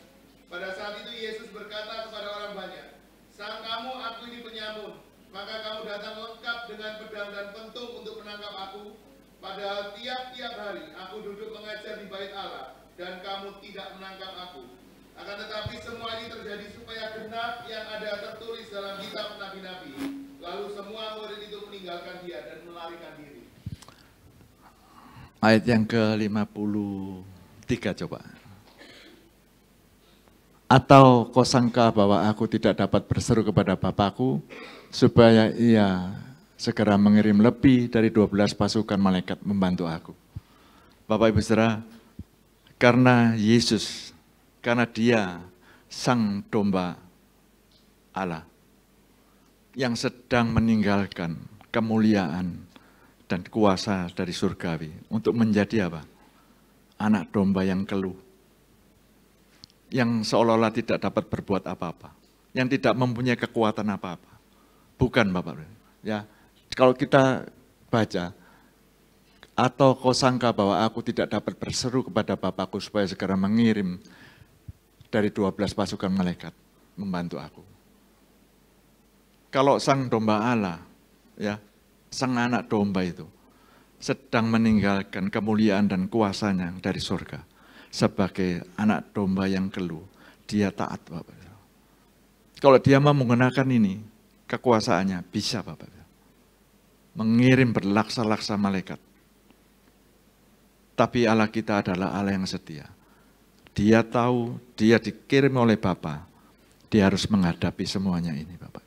Pada saat itu Yesus berkata kepada orang banyak, "Sangkamu aku ini penyamun, maka kamu datang lengkap dengan pedang dan pentung untuk menangkap aku. Padahal tiap-tiap hari aku duduk mengajar di bait Allah, dan kamu tidak menangkap aku. Akan tetapi semua ini terjadi supaya genap yang ada tertulis dalam kitab nabi-nabi." Lalu semua murid itu meninggalkan dia dan melarikan diri. Ayat yang ke-53 coba. Atau kau sangka bahwa aku tidak dapat berseru kepada Bapakku supaya ia segera mengirim lebih dari 12 pasukan malaikat membantu aku. Bapak Ibu Saudara, karena Yesus, karena dia sang domba Allah yang sedang meninggalkan kemuliaan dan kuasa dari surgawi untuk menjadi apa? Anak domba yang keluh, yang seolah-olah tidak dapat berbuat apa-apa, yang tidak mempunyai kekuatan apa-apa. Bukan Bapak. Ya, kalau kita baca, atau kau sangka bahwa aku tidak dapat berseru kepada Bapakku supaya segera mengirim dari 12 pasukan malaikat membantu aku. Kalau sang domba Allah, ya, sang anak domba itu sedang meninggalkan kemuliaan dan kuasanya dari surga sebagai anak domba yang keluh, dia taat Bapak. Kalau dia mau menggunakan ini, kekuasaannya bisa Bapak. Mengirim berlaksa-laksa malaikat. Tapi Allah kita adalah Allah yang setia. Dia tahu, dia dikirim oleh Bapa. Dia harus menghadapi semuanya ini Bapak.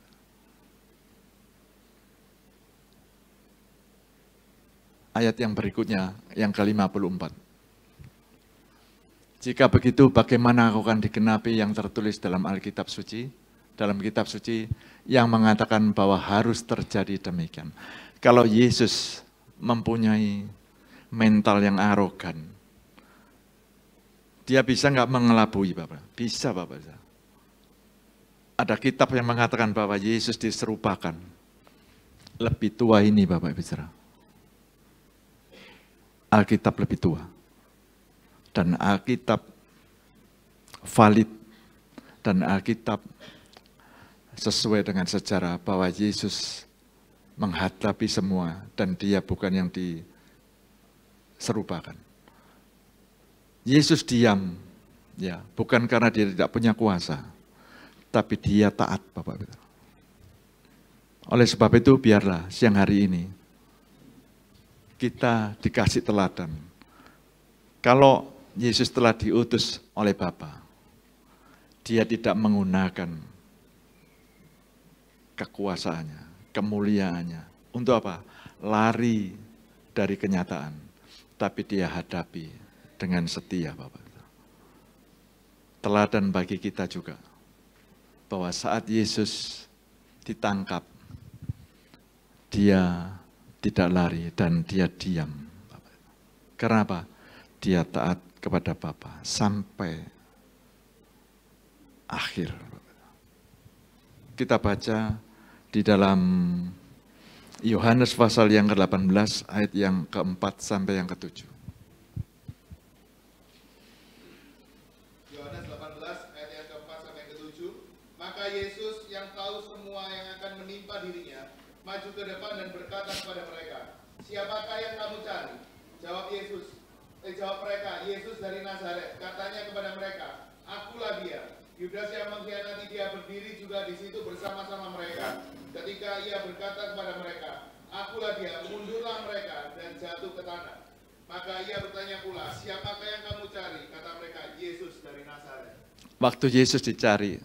Ayat yang berikutnya, yang ke-54. Jika begitu, bagaimana aku akan digenapi yang tertulis dalam Alkitab suci? Dalam kitab suci yang mengatakan bahwa harus terjadi demikian. Kalau Yesus mempunyai mental yang arogan, dia bisa nggak mengelabui Bapak? Bisa Bapak. Ada kitab yang mengatakan bahwa Yesus diserupakan lebih tua ini Bapak bicara. Alkitab lebih tua. Dan Alkitab valid. Dan Alkitab sesuai dengan sejarah bahwa Yesus menghadapi semua dan dia bukan yang diserupakan. Yesus diam, ya, bukan karena dia tidak punya kuasa, tapi dia taat Bapak. Oleh sebab itu biarlah siang hari ini kita dikasih teladan. Kalau Yesus telah diutus oleh Bapa, dia tidak menggunakan kekuasaannya, kemuliaannya. Untuk apa? Lari dari kenyataan. Tapi dia hadapi dengan setia Bapak. Teladan bagi kita juga. Bahwa saat Yesus ditangkap, dia tidak lari dan dia diam. Kenapa? Dia taat kepada Bapa sampai akhir. Kita baca di dalam Yohanes pasal yang ke-18 ayat yang ke-4 sampai yang ke-7. Yohanes 18 ayat yang ke-4 sampai yang ke-7. Maka Yesus yang tahu semua yang akan menimpa dirinya maju ke depan dan berkata kepada mereka, "Siapakah yang kamu cari?" Jawab mereka, "Yesus dari Nazaret." Katanya kepada mereka, "Akulah dia." Yudas yang mengkhianati dia berdiri juga di situ bersama-sama mereka. Ketika ia berkata kepada mereka, "Akulah dia," mundurlah mereka dan jatuh ke tanah. Maka ia bertanya pula, "Siapakah yang kamu cari?" Kata mereka, "Yesus dari Nazaret." Waktu Yesus dicari,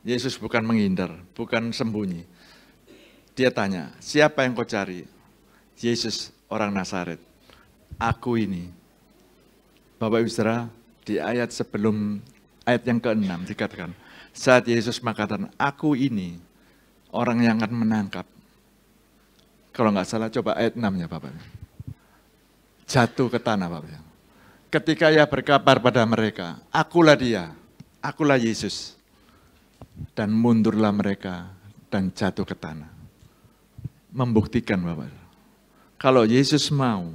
Yesus bukan menghindar, bukan sembunyi. Dia tanya, "Siapa yang kau cari?" Yesus orang Nazaret. Aku ini. Bapak Ibu Saudara, di ayat sebelum ayat yang ke-6 dikatakan, saat Yesus mengatakan, "Aku ini orang yang akan menangkap." Kalau nggak salah, coba ayat 6-nya Bapak. Jatuh ke tanah Bapak. Ketika ia berkabar pada mereka, "Akulah dia, akulah Yesus." Dan mundurlah mereka dan jatuh ke tanah. Membuktikan Bapak. Kalau Yesus mau,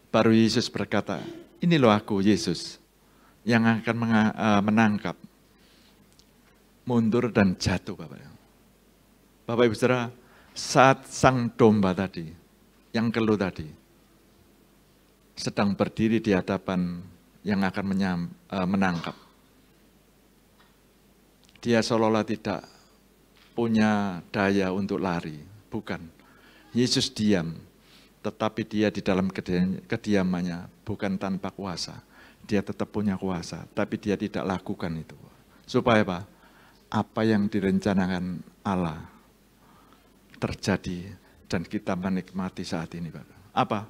baru Yesus berkata, "Ini loh aku Yesus yang akan menangkap." Mundur dan jatuh Bapak. Bapak Ibu Saudara, saat sang domba tadi, yang keluh tadi, sedang berdiri di hadapan yang akan menangkap. Dia seolah-olah tidak punya daya untuk lari. Bukan. Yesus diam. Tetapi dia di dalam kediamannya bukan tanpa kuasa. dia tetap punya kuasa, tapi dia tidak lakukan itu. Supaya apa? Apa yang direncanakan Allah terjadi dan kita menikmati saat ini, Bapak. Apa?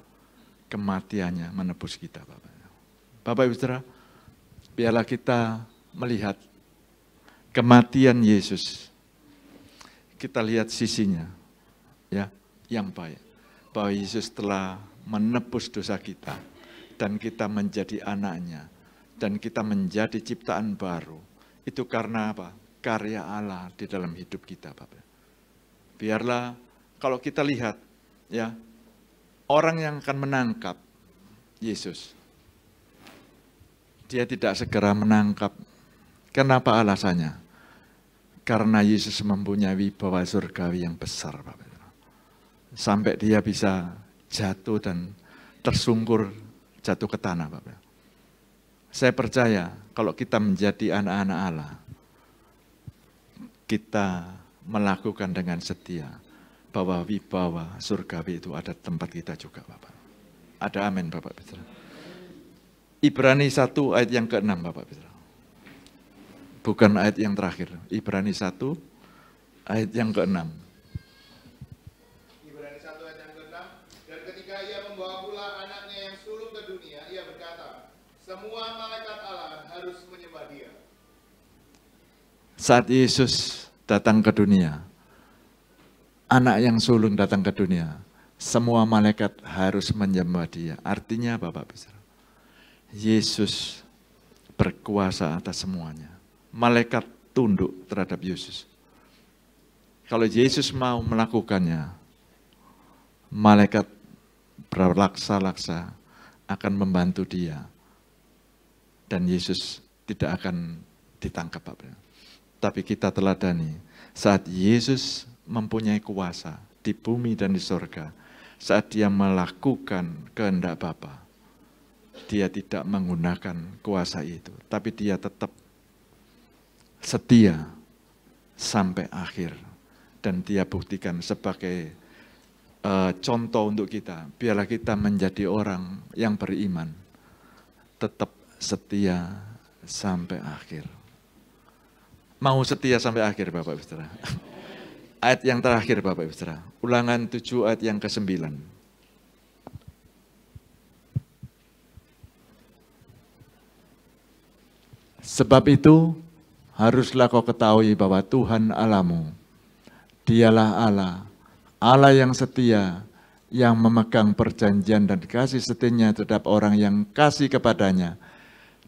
Kematiannya menebus kita, Bapak. Bapak Ibu Saudara, biarlah kita melihat kematian Yesus. Kita lihat sisinya, ya, yang baik. Bahwa Yesus telah menebus dosa kita dan kita menjadi anaknya dan kita menjadi ciptaan baru. Itu karena apa? Karya Allah di dalam hidup kita, Bapak. Biarlah kalau kita lihat, ya, orang yang akan menangkap Yesus, dia tidak segera menangkap. Kenapa alasannya? Karena Yesus mempunyai wibawa surgawi yang besar, Bapak. Sampai dia bisa jatuh dan tersungkur jatuh ke tanah, Bapak. Saya percaya kalau kita menjadi anak-anak Allah, kita melakukan dengan setia bahwa wibawa surgawi itu ada tempat kita juga, Bapak. Ada amin, Bapak. Ibrani 1 ayat yang ke-6, Bapak. Bukan ayat yang terakhir. Ibrani 1 ayat yang ke-6. Ibrani 1 ayat yang ke-6, dan ketika ia membawa pula anaknya yang sulung ke dunia, ia berkata, semua malaikat Allah harus menyembah dia. Saat Yesus datang ke dunia, anak yang sulung datang ke dunia, semua malaikat harus menyembah dia. Artinya apa, Bapak? Yesus berkuasa atas semuanya. Malaikat tunduk terhadap Yesus. Kalau Yesus mau melakukannya, malaikat berlaksa-laksa akan membantu dia. Dan Yesus tidak akan ditangkap, Bapak. Tapi kita teladani, saat Yesus mempunyai kuasa di bumi dan di surga, saat dia melakukan kehendak Bapa, dia tidak menggunakan kuasa itu, tapi dia tetap setia sampai akhir. Dan dia buktikan sebagai contoh untuk kita. Biarlah kita menjadi orang yang beriman, tetap setia sampai akhir. Mau setia sampai akhir, Bapak Ibu Saudara. Ayat yang terakhir, Bapak Ibu Saudara. Ulangan 7 ayat yang ke-9. Sebab itu, haruslah kau ketahui bahwa Tuhan Allahmu, dialah Allah, Allah yang setia, yang memegang perjanjian dan kasih setianya terhadap orang yang kasih kepadanya,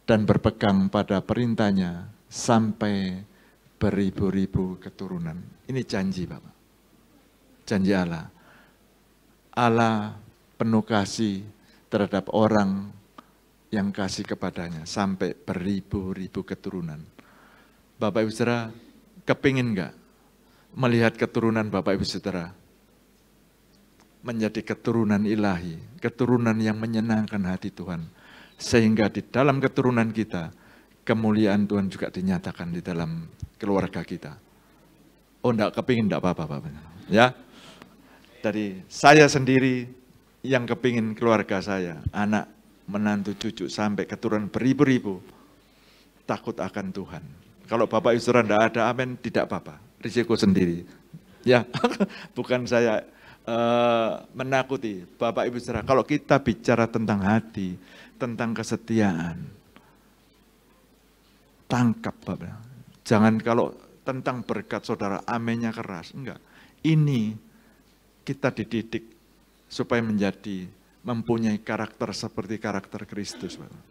dan berpegang pada perintahnya sampai beribu-ribu keturunan. Ini janji, Bapak. Janji Allah. Allah penuh kasih terhadap orang yang kasih kepadanya sampai beribu-ribu keturunan. Bapak Ibu Saudara, kepingin enggak melihat keturunan Bapak Ibu Saudara menjadi keturunan ilahi, keturunan yang menyenangkan hati Tuhan, sehingga di dalam keturunan kita kemuliaan Tuhan juga dinyatakan di dalam keluarga kita. Oh, enggak kepingin, enggak apa-apa, Bapak. Ya, dari saya sendiri yang kepingin keluarga saya, anak, menantu, cucu, sampai keturunan beribu-ribu, takut akan Tuhan. Kalau Bapak Ibu Saudara enggak ada amin, tidak apa-apa, risiko sendiri. Ya, bukan saya menakuti Bapak Ibu Saudara. Kalau kita bicara tentang hati, tentang kesetiaan, tangkap, Bapak. Jangan kalau tentang berkat saudara, aminnya keras. Enggak. Ini kita dididik supaya mempunyai karakter seperti karakter Kristus, Bapak.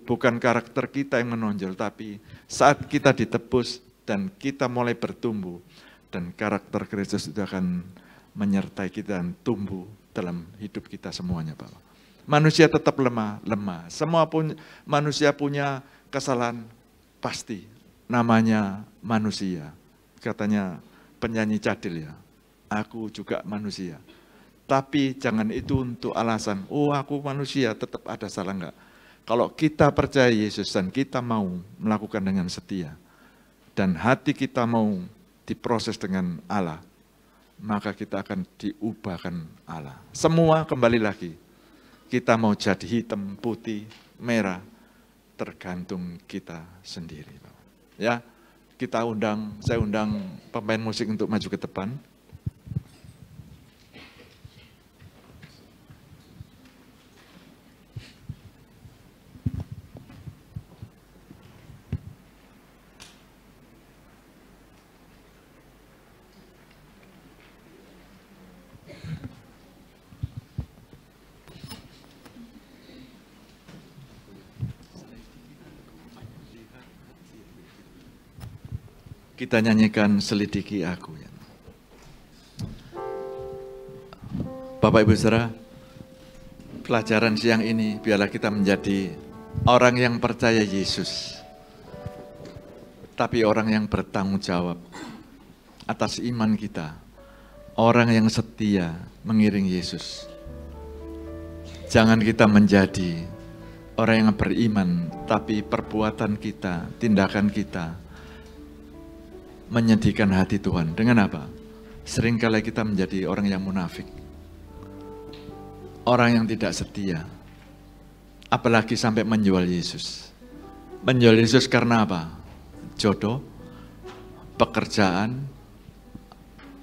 Bukan karakter kita yang menonjol, tapi saat kita ditebus dan kita mulai bertumbuh, dan karakter Kristus itu akan menyertai kita dan tumbuh dalam hidup kita semuanya, Bapak. Manusia tetap lemah. Semua manusia punya kesalahan, pasti. Namanya manusia. Katanya penyanyi Cadil, ya, aku juga manusia. Tapi jangan itu untuk alasan, oh aku manusia, tetap ada salah, enggak. Kalau kita percaya Yesus dan kita mau melakukan dengan setia, dan hati kita mau diproses dengan Allah, maka kita akan diubahkan Allah. Semua kembali lagi. Kita mau jadi hitam, putih, merah, tergantung kita sendiri. Ya, saya undang pemain musik untuk maju ke depan. Kita nyanyikan Selidiki Aku. Bapak Ibu Saudara, pelajaran siang ini biarlah kita menjadi orang yang percaya Yesus, tapi orang yang bertanggung jawab atas iman kita, orang yang setia mengiring Yesus. Jangan kita menjadi orang yang beriman, tapi perbuatan kita, tindakan kita menyedihkan hati Tuhan. Dengan apa? Seringkali kita menjadi orang yang munafik, orang yang tidak setia, apalagi sampai menjual Yesus. Menjual Yesus karena apa? Jodoh, pekerjaan,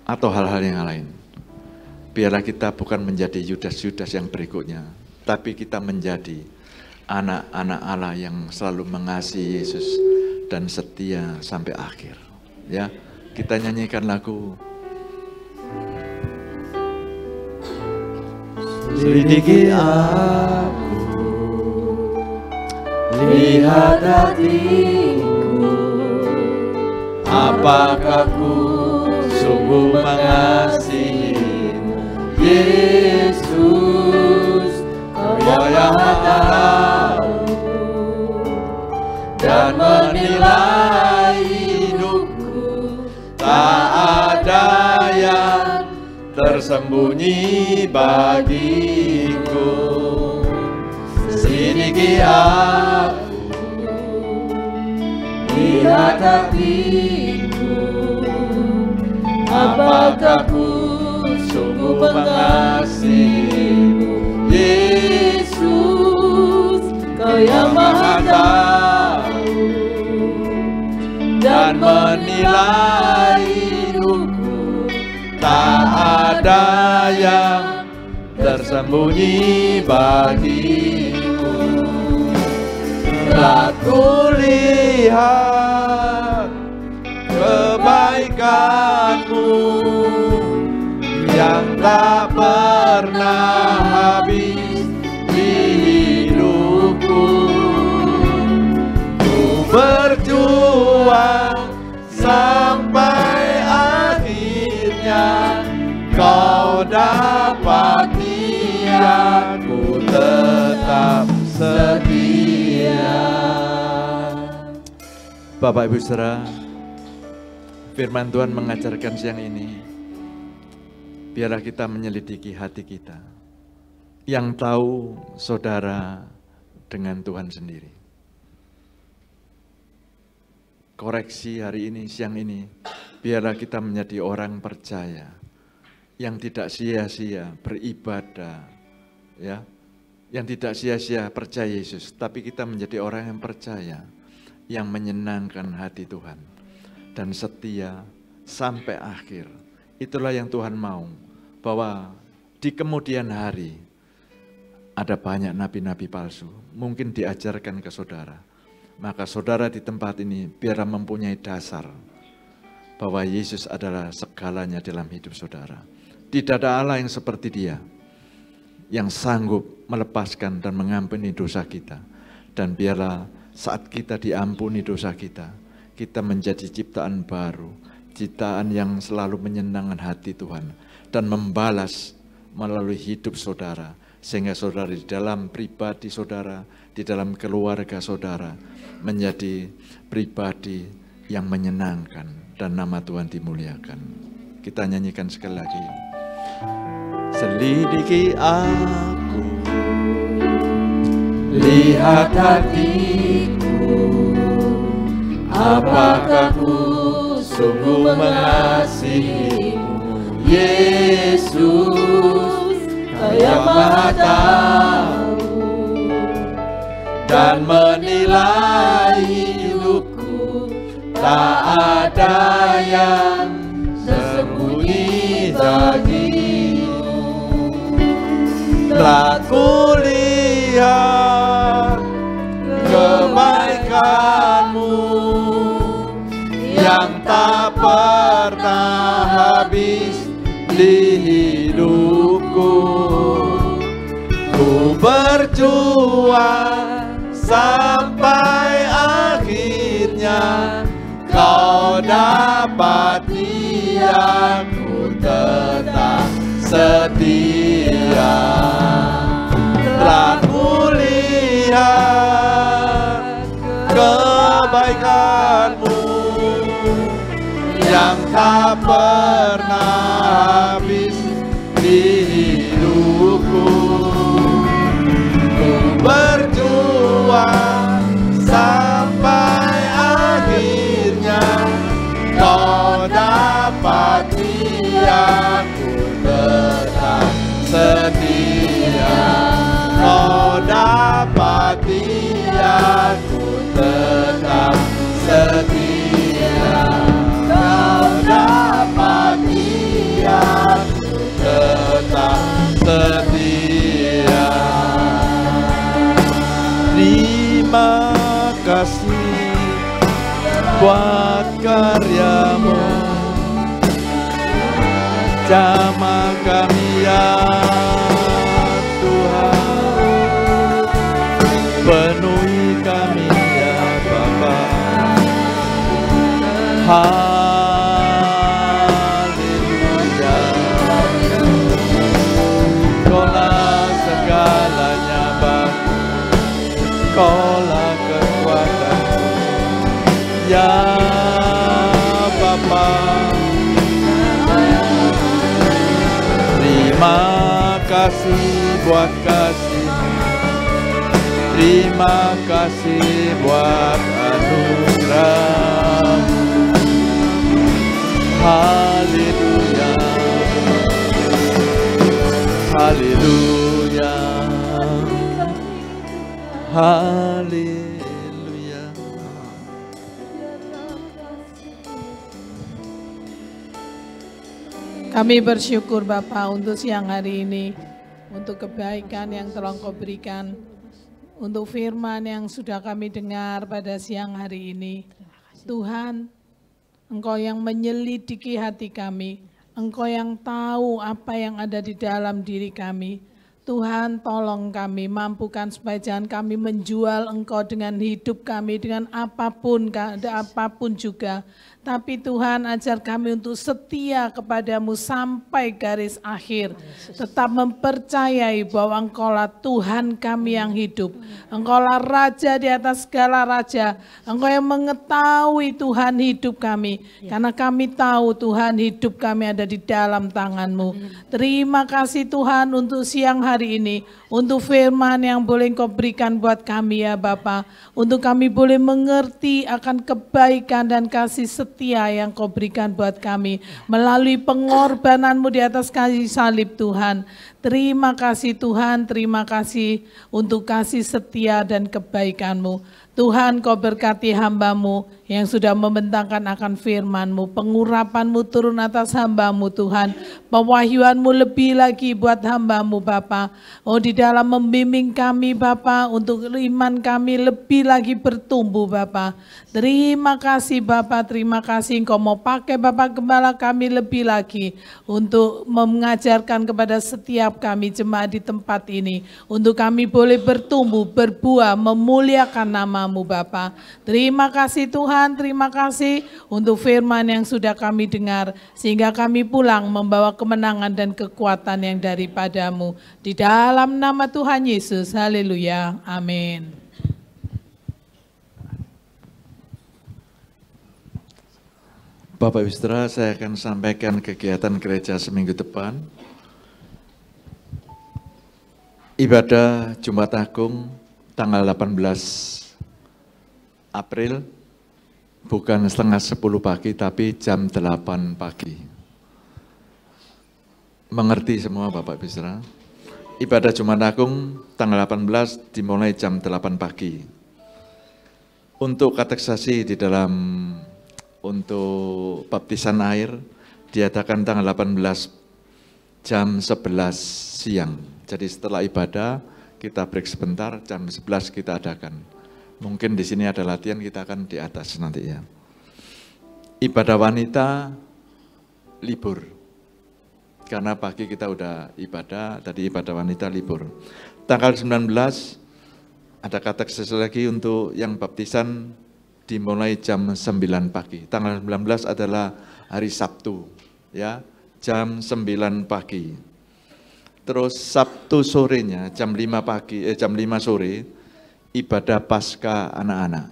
atau hal-hal yang lain. Biarlah kita bukan menjadi Yudas-Yudas yang berikutnya, tapi kita menjadi anak-anak Allah yang selalu mengasihi Yesus dan setia sampai akhir. Ya, kita nyanyikan lagu Selidiki aku, lihat hatiku, apakah ku sungguh mengasihimu, Yesus, Kau yang tahu dan menilai hidupku. Tak ada yang tersembunyi bagiku. Selidiki aku, lihat hatiku, apakah ku sungguh mengasihimu, Yesus, Kau yang Maha Tahu dan menilai hidupku. Tak ada yang tersembunyi bagiku. Telah kulihat kebaikan-Mu yang tak pernah habis di hidupku. Ku berjuang sampai akhirnya Kau dapati aku tetap setia. Bapak Ibu Saudara, firman Tuhan mengajarkan siang ini, biarlah kita menyelidiki hati kita, yang tahu saudara dengan Tuhan sendiri. Koreksi hari ini, siang ini, biarlah kita menjadi orang percaya yang tidak sia-sia beribadah, ya, yang tidak sia-sia percaya Yesus, tapi kita menjadi orang yang percaya, yang menyenangkan hati Tuhan dan setia sampai akhir. Itulah yang Tuhan mau, bahwa di kemudian hari ada banyak nabi-nabi palsu, mungkin diajarkan ke saudara. Maka saudara di tempat ini biarlah mempunyai dasar bahwa Yesus adalah segalanya dalam hidup saudara. Tidak ada Allah yang seperti Dia, yang sanggup melepaskan dan mengampuni dosa kita. Dan biarlah saat kita diampuni dosa kita, kita menjadi ciptaan baru, ciptaan yang selalu menyenangkan hati Tuhan, dan membalas melalui hidup saudara, sehingga saudara di dalam pribadi saudara, di dalam keluarga saudara, menjadi pribadi yang menyenangkan, dan nama Tuhan dimuliakan. Kita nyanyikan sekali lagi. Selidiki aku, lihat hatiku, apakah ku sungguh mengasihimu, Yesus, Kau yang Maha Tahu dan menilai yang tersembunyi bagimu. Telah kulihat kebaikan-Mu yang tak pernah habis di hidupku. Ku berjuang sampai akhirnya Kau dapati aku tetap setia. Telah kulihat kebaikan-Mu yang tak pernah habis di hidupku. Ku berjuang sampai akhirnya Kau dapati aku tetap setia. Kau dapati aku tetap setia. Kau dapati aku tetap setia. Terima kasih buat karya-Mu, jamah kami ya Tuhan. Penuhi kami ya Bapa. Haleluya. Kaulah segalanya Bapa, Kaulah kekuatan ya Bapa. Terima kasih buat kasih-Mu, terima kasih buat anugerah-Mu. Haleluya, haleluya, haleluya. Kami bersyukur Bapa untuk siang hari ini, untuk kebaikan yang telah Engkau berikan, untuk firman yang sudah kami dengar pada siang hari ini. Tuhan, Engkau yang menyelidiki hati kami, Engkau yang tahu apa yang ada di dalam diri kami. Tuhan, tolong kami, mampukan supaya jangan kami menjual Engkau dengan hidup kami, dengan apapun juga. Tapi Tuhan, ajar kami untuk setia kepadamu sampai garis akhir. Tetap mempercayai bahwa Engkaulah Tuhan kami yang hidup. Engkaulah Raja di atas segala raja. Engkau yang mengetahui Tuhan hidup kami. Karena kami tahu Tuhan hidup kami ada di dalam tangan-Mu. Terima kasih Tuhan untuk siang hari ini. Untuk firman yang boleh Engkau berikan buat kami ya Bapa. Untuk kami boleh mengerti akan kebaikan dan kasih setia yang Kau berikan buat kami. Melalui pengorbanan-Mu di atas kayu salib Tuhan. Terima kasih Tuhan, terima kasih untuk kasih setia dan kebaikan-Mu. Tuhan, Kau berkati hamba-Mu yang sudah membentangkan akan firman-Mu. Pengurapan-Mu turun atas hamba-Mu Tuhan. Pewahyuan-Mu lebih lagi buat hamba-Mu Bapa. Oh, di dalam membimbing kami Bapa, untuk iman kami lebih lagi bertumbuh Bapa. Terima kasih Bapa, terima kasih Engkau mau pakai Bapak Gembala kami lebih lagi untuk mengajarkan kepada setiap kami jemaat di tempat ini. Untuk kami boleh bertumbuh, berbuah, memuliakan nama-Mu Bapa. Terima kasih Tuhan, terima kasih untuk firman yang sudah kami dengar. Sehingga kami pulang membawa kemenangan dan kekuatan yang daripada-Mu. Di dalam nama Tuhan Yesus, haleluya, amin. Bapak Ibu Saudara, saya akan sampaikan kegiatan gereja seminggu depan. Ibadah Jumat Agung tanggal 18 April, bukan setengah 10 pagi, tapi jam 8 pagi. Mengerti semua Bapak Ibu Saudara? Ibadah Jumat Agung tanggal 18 dimulai jam 8 pagi. Untuk kateksasi di dalam untuk baptisan air diadakan tanggal 18 jam 11 siang. Jadi setelah ibadah kita break sebentar, jam 11 kita adakan. Mungkin di sini ada latihan, kita akan di atas nanti ya. Ibadah wanita libur. Karena pagi kita udah ibadah, tadi ibadah wanita libur. Tanggal 19 ada kateksis lagi untuk yang baptisan dimulai jam 9 pagi. Tanggal 19 adalah hari Sabtu ya, jam 9 pagi. Terus Sabtu sorenya jam 5 pagi, jam 5 sore ibadah Paskah anak-anak.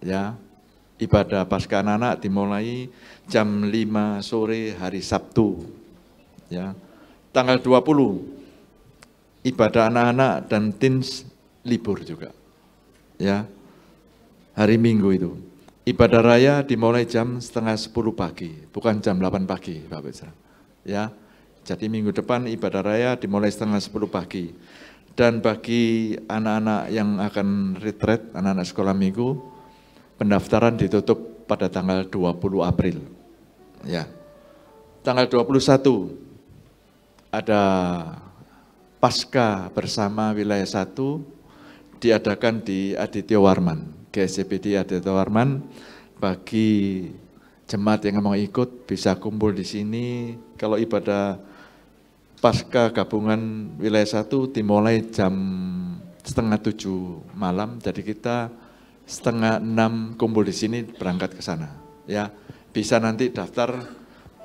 Ya. Ibadah Paskah anak-anak dimulai jam 5 sore hari Sabtu. Ya. Tanggal 20 ibadah anak-anak dan teens libur juga. Ya. Hari Minggu itu. Ibadah raya dimulai jam setengah 10 pagi, bukan jam 8 pagi, Bapak Ibu. Ya. Jadi minggu depan ibadah raya dimulai setengah 10 pagi. Dan bagi anak-anak yang akan retreat, anak-anak sekolah minggu, pendaftaran ditutup pada tanggal 20 April. Ya. Tanggal 21 ada Paskah bersama wilayah 1 diadakan di Aditya Warman, GSCPD Aditya Warman. Bagi jemaat yang mau ikut bisa kumpul di sini. Kalau ibadah Paskah gabungan wilayah 1 dimulai jam setengah 7 malam, jadi kita setengah 6 kumpul di sini berangkat ke sana. Ya, bisa nanti daftar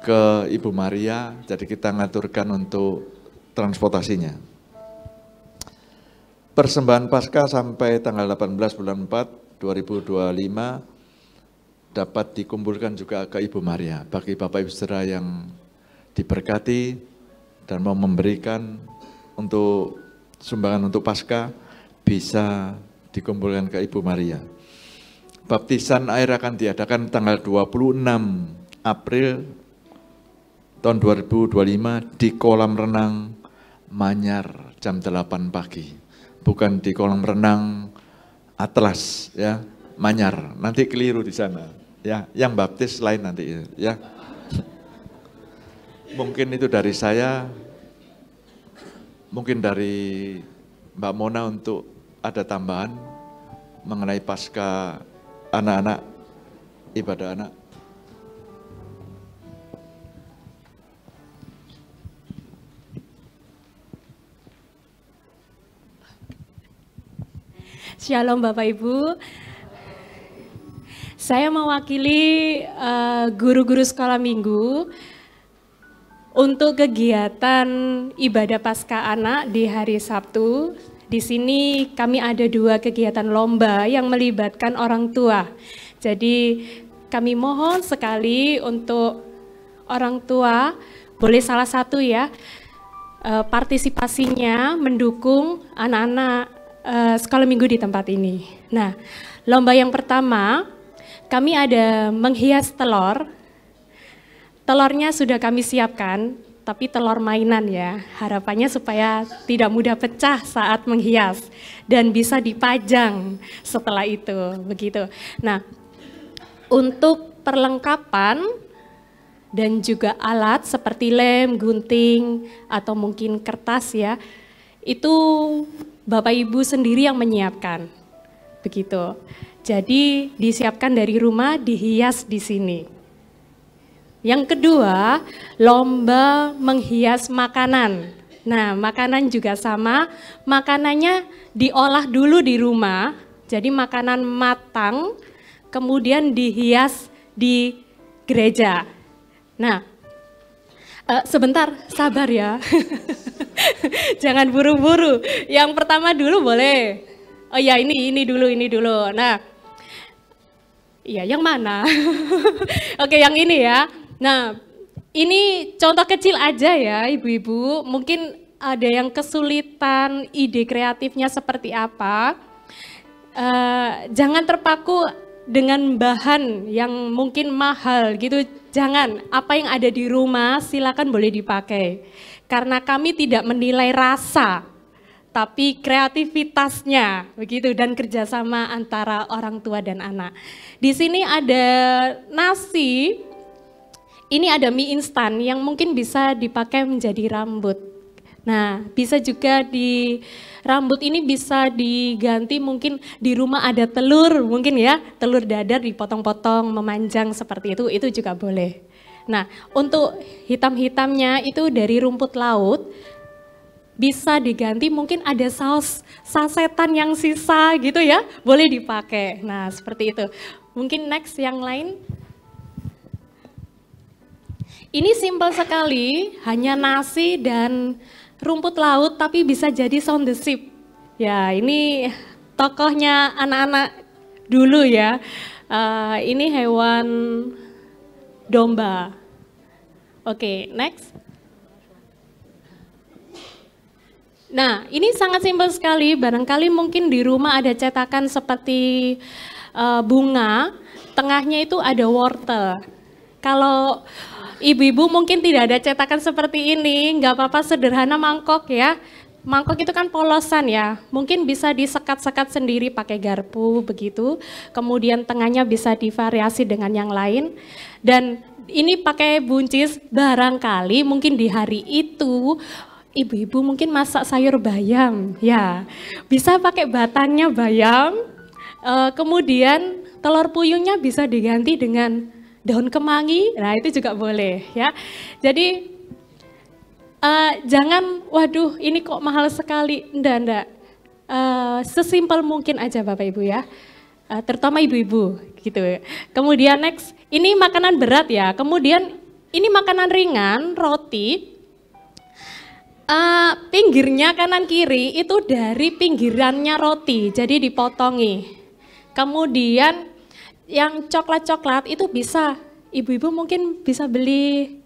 ke Ibu Maria, jadi kita ngaturkan untuk transportasinya. Persembahan Paskah sampai tanggal 18 bulan 4 2025 dapat dikumpulkan juga ke Ibu Maria. Bagi Bapak Ibu Saudara yang diberkati dan mau memberikan untuk sumbangan untuk Paskah, bisa dikumpulkan ke Ibu Maria. Baptisan air akan diadakan tanggal 26 April tahun 2025 di kolam renang Manyar jam 8 pagi. Bukan di kolam renang Atlas ya, Manyar. Nanti keliru di sana. Ya, yang baptis lain nanti ya. Mungkin itu dari saya, mungkin dari Mbak Mona untuk ada tambahan mengenai Paskah anak-anak, ibadah anak. Shalom Bapak Ibu. Saya mewakili guru-guru sekolah minggu untuk kegiatan ibadah Paskah anak di hari Sabtu. Di sini kami ada 2 kegiatan lomba yang melibatkan orang tua. Jadi kami mohon sekali untuk orang tua, boleh salah satu ya, partisipasinya mendukung anak-anak sekolah minggu di tempat ini. Nah, lomba yang pertama, kami ada menghias telur. Telurnya sudah kami siapkan, tapi telur mainan ya. Harapannya supaya tidak mudah pecah saat menghias dan bisa dipajang setelah itu, begitu. Nah, untuk perlengkapan dan juga alat seperti lem, gunting, atau mungkin kertas ya, itu Bapak Ibu sendiri yang menyiapkan, begitu. Jadi disiapkan dari rumah, dihias di sini. Yang kedua, lomba menghias makanan. Nah, makanan juga sama, makanannya diolah dulu di rumah, jadi makanan matang, kemudian dihias di gereja. Nah, sebentar, sabar ya. Jangan buru-buru. Yang pertama dulu boleh. Oh ya, ini dulu. Nah, iya, yang mana? Oke, yang ini ya. Nah, ini contoh kecil aja ya ibu-ibu, mungkin ada yang kesulitan ide kreatifnya seperti apa. Jangan terpaku dengan bahan yang mungkin mahal gitu, jangan. Apa yang ada di rumah silakan boleh dipakai. Karena kami tidak menilai rasa, tapi kreativitasnya begitu dan kerjasama antara orang tua dan anak. Di sini ada nasi, ini ada mie instan yang mungkin bisa dipakai menjadi rambut. Nah, bisa juga di rambut ini bisa diganti, mungkin di rumah ada telur, mungkin ya, telur dadar dipotong-potong, memanjang seperti itu juga boleh. Nah, untuk hitam-hitamnya itu dari rumput laut, bisa diganti, mungkin ada saus sasetan yang sisa gitu ya, boleh dipakai. Nah, seperti itu. Mungkin next yang lain. Ini simpel sekali, hanya nasi dan rumput laut tapi bisa jadi sound the sheep. Ya, ini tokohnya anak-anak dulu ya. Ini hewan domba. Oke, next. Nah, ini sangat simpel sekali. Barangkali mungkin di rumah ada cetakan seperti bunga, tengahnya itu ada wortel. Kalau ibu-ibu mungkin tidak ada cetakan seperti ini, nggak apa-apa, sederhana mangkok ya. Mangkok itu kan polosan ya, mungkin bisa disekat-sekat sendiri pakai garpu begitu. Kemudian tengahnya bisa divariasi dengan yang lain. Dan ini pakai buncis, barangkali mungkin di hari itu ibu-ibu mungkin masak sayur bayam ya. Bisa pakai batangnya bayam, kemudian telur puyungnya bisa diganti dengan daun kemangi, nah itu juga boleh ya. Jadi jangan, waduh ini kok mahal sekali, enggak. Sesimpel mungkin aja Bapak Ibu ya, terutama ibu-ibu gitu. Kemudian next, ini makanan berat ya, kemudian ini makanan ringan, roti. Pinggirnya kanan kiri itu dari pinggirannya roti, jadi dipotongi. Kemudian yang coklat-coklat itu bisa, ibu-ibu mungkin bisa beli,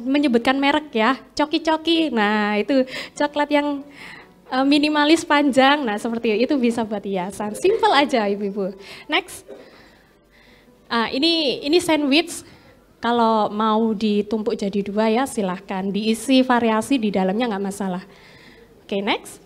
menyebutkan merek ya, coki-coki. Nah itu coklat yang minimalis panjang, nah seperti itu bisa buat hiasan. Simple aja ibu-ibu. Next, ini sandwich. Kalau mau ditumpuk jadi dua ya silahkan, diisi variasi di dalamnya nggak masalah. Oke, next.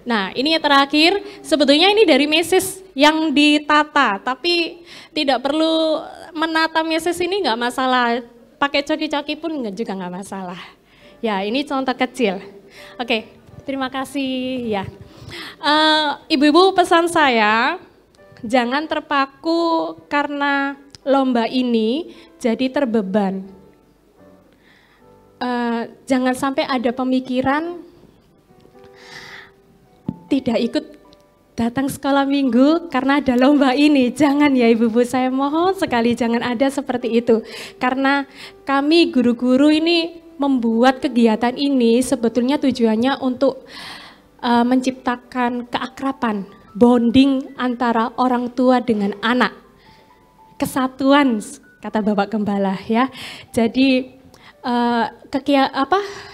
Nah ini yang terakhir, sebetulnya ini dari meses yang ditata, tapi tidak perlu menata meses ini nggak masalah, pakai coki-coki pun juga nggak masalah. Ya ini contoh kecil. Oke, terima kasih ya. Ibu-ibu pesan saya, jangan terpaku karena lomba ini jadi terbeban. Jangan sampai ada pemikiran tidak ikut datang sekolah minggu karena ada lomba ini. Jangan ya ibu-ibu, saya mohon sekali jangan ada seperti itu. Karena kami guru-guru ini membuat kegiatan ini sebetulnya tujuannya untuk menciptakan keakraban, bonding antara orang tua dengan anak. Kesatuan kata Bapak Gembala ya. Jadi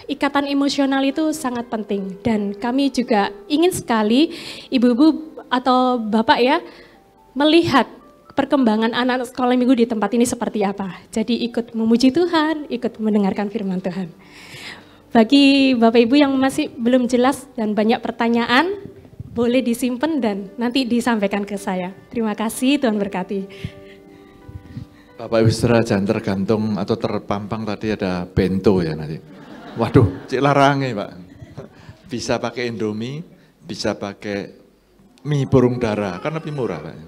ikatan emosional itu sangat penting dan kami juga ingin sekali ibu-ibu atau bapak ya melihat perkembangan anak sekolah minggu di tempat ini seperti apa. Jadi ikut memuji Tuhan, ikut mendengarkan firman Tuhan. Bagi bapak ibu yang masih belum jelas dan banyak pertanyaan, boleh disimpan dan nanti disampaikan ke saya. Terima kasih, Tuhan berkati. Bapak Ibu saudara, jangan tergantung atau terpampang tadi ada bento ya nanti. Waduh, cik larange Pak. Bisa pakai Indomie, bisa pakai mie burung dara, kan lebih murah Pak.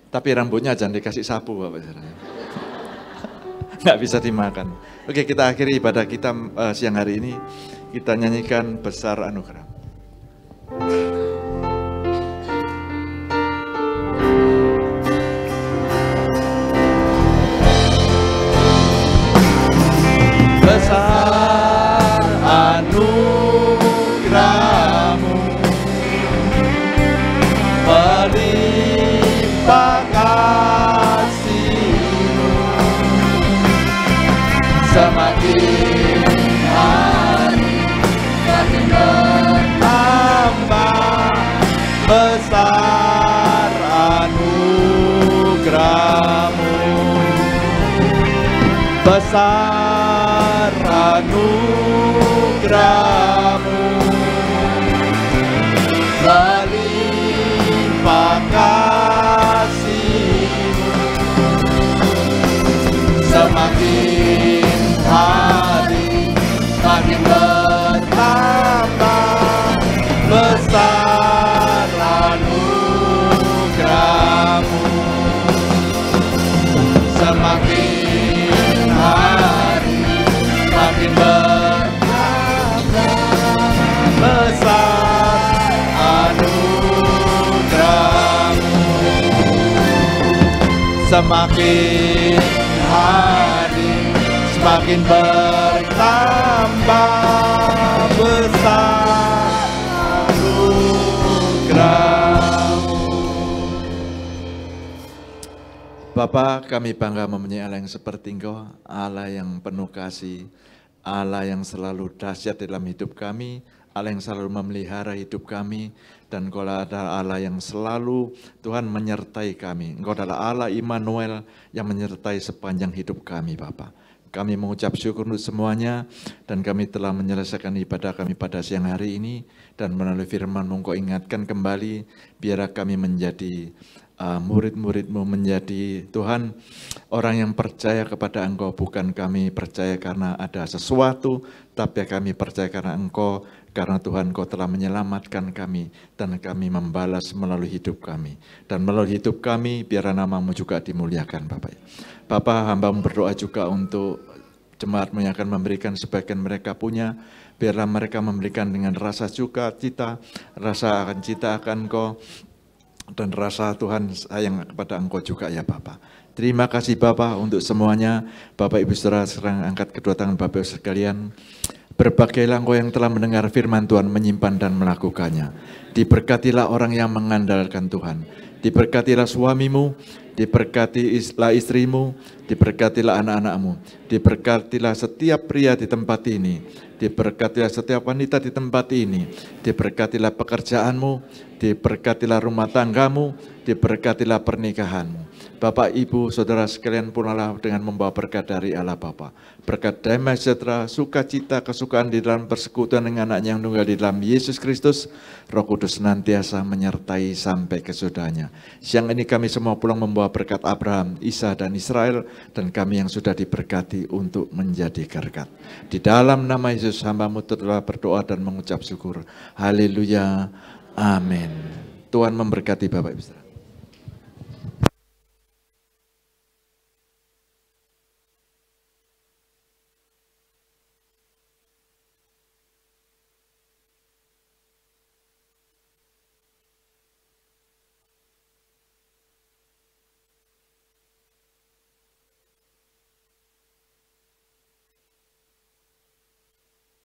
Tapi rambutnya jangan dikasih sapu Bapak saudara. Nggak bisa dimakan. Oke, kita akhiri ibadah kita siang hari ini. Kita nyanyikan Besar Anugerah. Besar anugerah-Mu, melimpah kasih-Mu, semakin hari semakin bertambah. Besar anugerah-Mu, besar anugerah-Mu, semakin bertambah besar anugerah-Mu. Semakin hari semakin bertambah besar anugerah-Mu. Semakin hari semakin bertambah besar anugerah-Mu. Bapa, kami bangga mempunyai Allah yang seperti Engkau, Allah yang penuh kasih, Allah yang selalu dahsyat dalam hidup kami, Allah yang selalu memelihara hidup kami, dan Engkau adalah Allah yang selalu Tuhan menyertai kami. Engkau adalah Allah Immanuel yang menyertai sepanjang hidup kami, Bapa. Kami mengucap syukur untuk semuanya, dan kami telah menyelesaikan ibadah kami pada siang hari ini, dan melalui firman-Mu Engkau ingatkan kembali, biarlah kami menjadi murid-murid-Mu, menjadi Tuhan orang yang percaya kepada Engkau, bukan kami percaya karena ada sesuatu, tapi kami percaya karena Engkau, karena Tuhan Engkau telah menyelamatkan kami, dan kami membalas melalui hidup kami. Dan melalui hidup kami, biarlah nama-Mu juga dimuliakan, Bapak. Bapak, hamba-Mu berdoa juga untuk jemaat-Mu yang akan memberikan sebagian mereka punya, biarlah mereka memberikan dengan rasa sukacita, rasa akan cinta akan Engkau, dan rasa Tuhan sayang kepada Engkau juga ya Bapak. Terima kasih Bapak untuk semuanya. Bapak Ibu Saudara, sekarang angkat kedua tangan Bapak Ibu sekalian. Berbahagialah Engkau yang telah mendengar firman Tuhan, menyimpan dan melakukannya. Diberkatilah orang yang mengandalkan Tuhan. Diberkatilah suamimu, diberkatilah istrimu, diberkatilah anak-anakmu, diberkatilah setiap pria di tempat ini, diberkatilah setiap wanita di tempat ini, diberkatilah pekerjaanmu, diberkatilah rumah tanggamu, diberkatilah pernikahanmu. Bapak, Ibu, Saudara sekalian, pulanglah dengan membawa berkat dari Allah Bapa. Berkat damai sejahtera, sukacita, kesukaan di dalam persekutuan dengan anaknya yang tunggal di dalam Yesus Kristus. Roh Kudus senantiasa menyertai sampai kesudahnya. Siang ini kami semua pulang membawa berkat Abraham, Isa, dan Israel, dan kami yang sudah diberkati untuk menjadi berkat. Di dalam nama Yesus, hamba-Mu telah berdoa dan mengucap syukur. Haleluya. Amin. Tuhan memberkati Bapak Ibu.